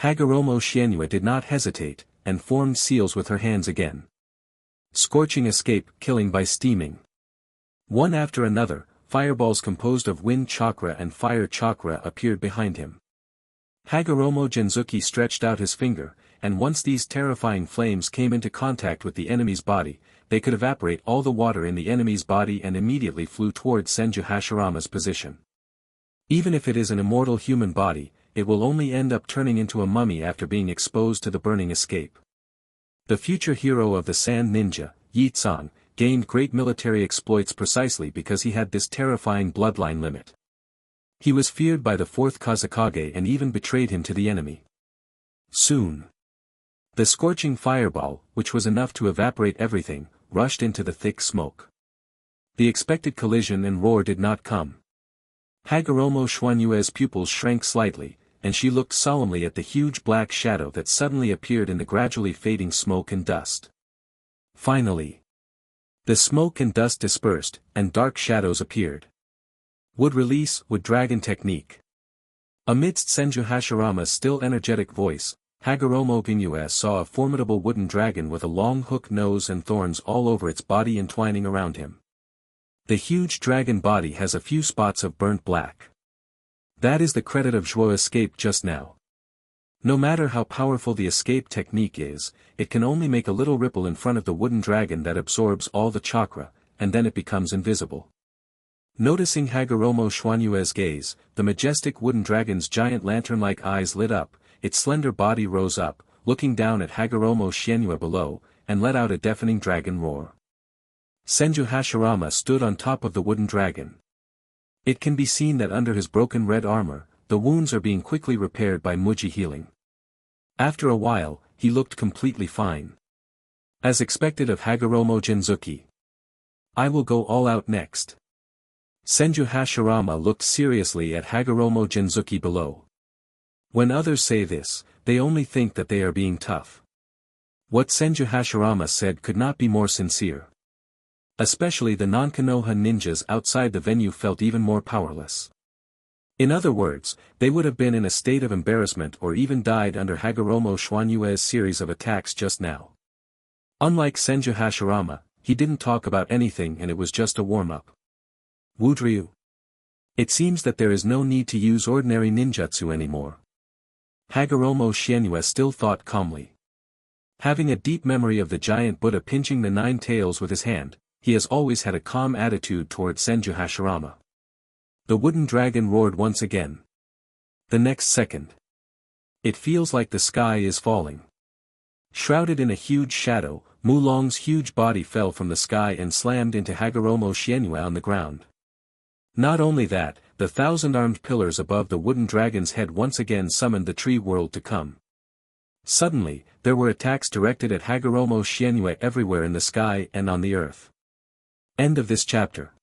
Hagoromo Shienua did not hesitate, and formed seals with her hands again. Scorching escape, killing by steaming. One after another, fireballs composed of wind chakra and fire chakra appeared behind him. Hagoromo Jinzuki stretched out his finger, and once these terrifying flames came into contact with the enemy's body, they could evaporate all the water in the enemy's body and immediately flew towards Senju Hashirama's position. Even if it is an immortal human body, it will only end up turning into a mummy after being exposed to the burning escape. The future hero of the Sand Ninja, Yi Tsang, gained great military exploits precisely because he had this terrifying bloodline limit. He was feared by the 4th Kazekage and even betrayed him to the enemy. Soon. The scorching fireball, which was enough to evaporate everything, rushed into the thick smoke. The expected collision and roar did not come. Hagoromo Shienoua's pupils shrank slightly, and she looked solemnly at the huge black shadow that suddenly appeared in the gradually fading smoke and dust. Finally. The smoke and dust dispersed, and dark shadows appeared. Wood release, wood dragon technique. Amidst Senju Hashirama's still energetic voice, Hagoromo Shienua saw a formidable wooden dragon with a long hook nose and thorns all over its body entwining around him. The huge dragon body has a few spots of burnt black. That is the credit of Zhuo's escape just now. No matter how powerful the escape technique is, it can only make a little ripple in front of the wooden dragon that absorbs all the chakra, and then it becomes invisible. Noticing Hagoromo Shienoua's gaze, the majestic wooden dragon's giant lantern-like eyes lit up, its slender body rose up, looking down at Hagoromo Shienua below, and let out a deafening dragon roar. Senju Hashirama stood on top of the wooden dragon. It can be seen that under his broken red armor, the wounds are being quickly repaired by Muji healing. After a while, he looked completely fine. As expected of Hagoromo Jinzuki. I will go all out next. Senju Hashirama looked seriously at Hagoromo Jinzuki below. When others say this, they only think that they are being tough. What Senju Hashirama said could not be more sincere. Especially the non-Konoha ninjas outside the venue felt even more powerless. In other words, they would have been in a state of embarrassment or even died under Hagoromo Xuanyue's series of attacks just now. Unlike Senju Hashirama, he didn't talk about anything and it was just a warm-up. Wudryu. It seems that there is no need to use ordinary ninjutsu anymore. Hagoromo Xianyue still thought calmly. Having a deep memory of the giant Buddha pinching the 9 tails with his hand, he has always had a calm attitude toward Senju Hashirama. The wooden dragon roared once again. The next second. It feels like the sky is falling. Shrouded in a huge shadow, Mulong's huge body fell from the sky and slammed into Hagoromo Xianyue on the ground. Not only that, the 1,000-armed pillars above the wooden dragon's head once again summoned the tree world to come. Suddenly, there were attacks directed at Hagoromo Xianyue everywhere in the sky and on the earth. End of this chapter.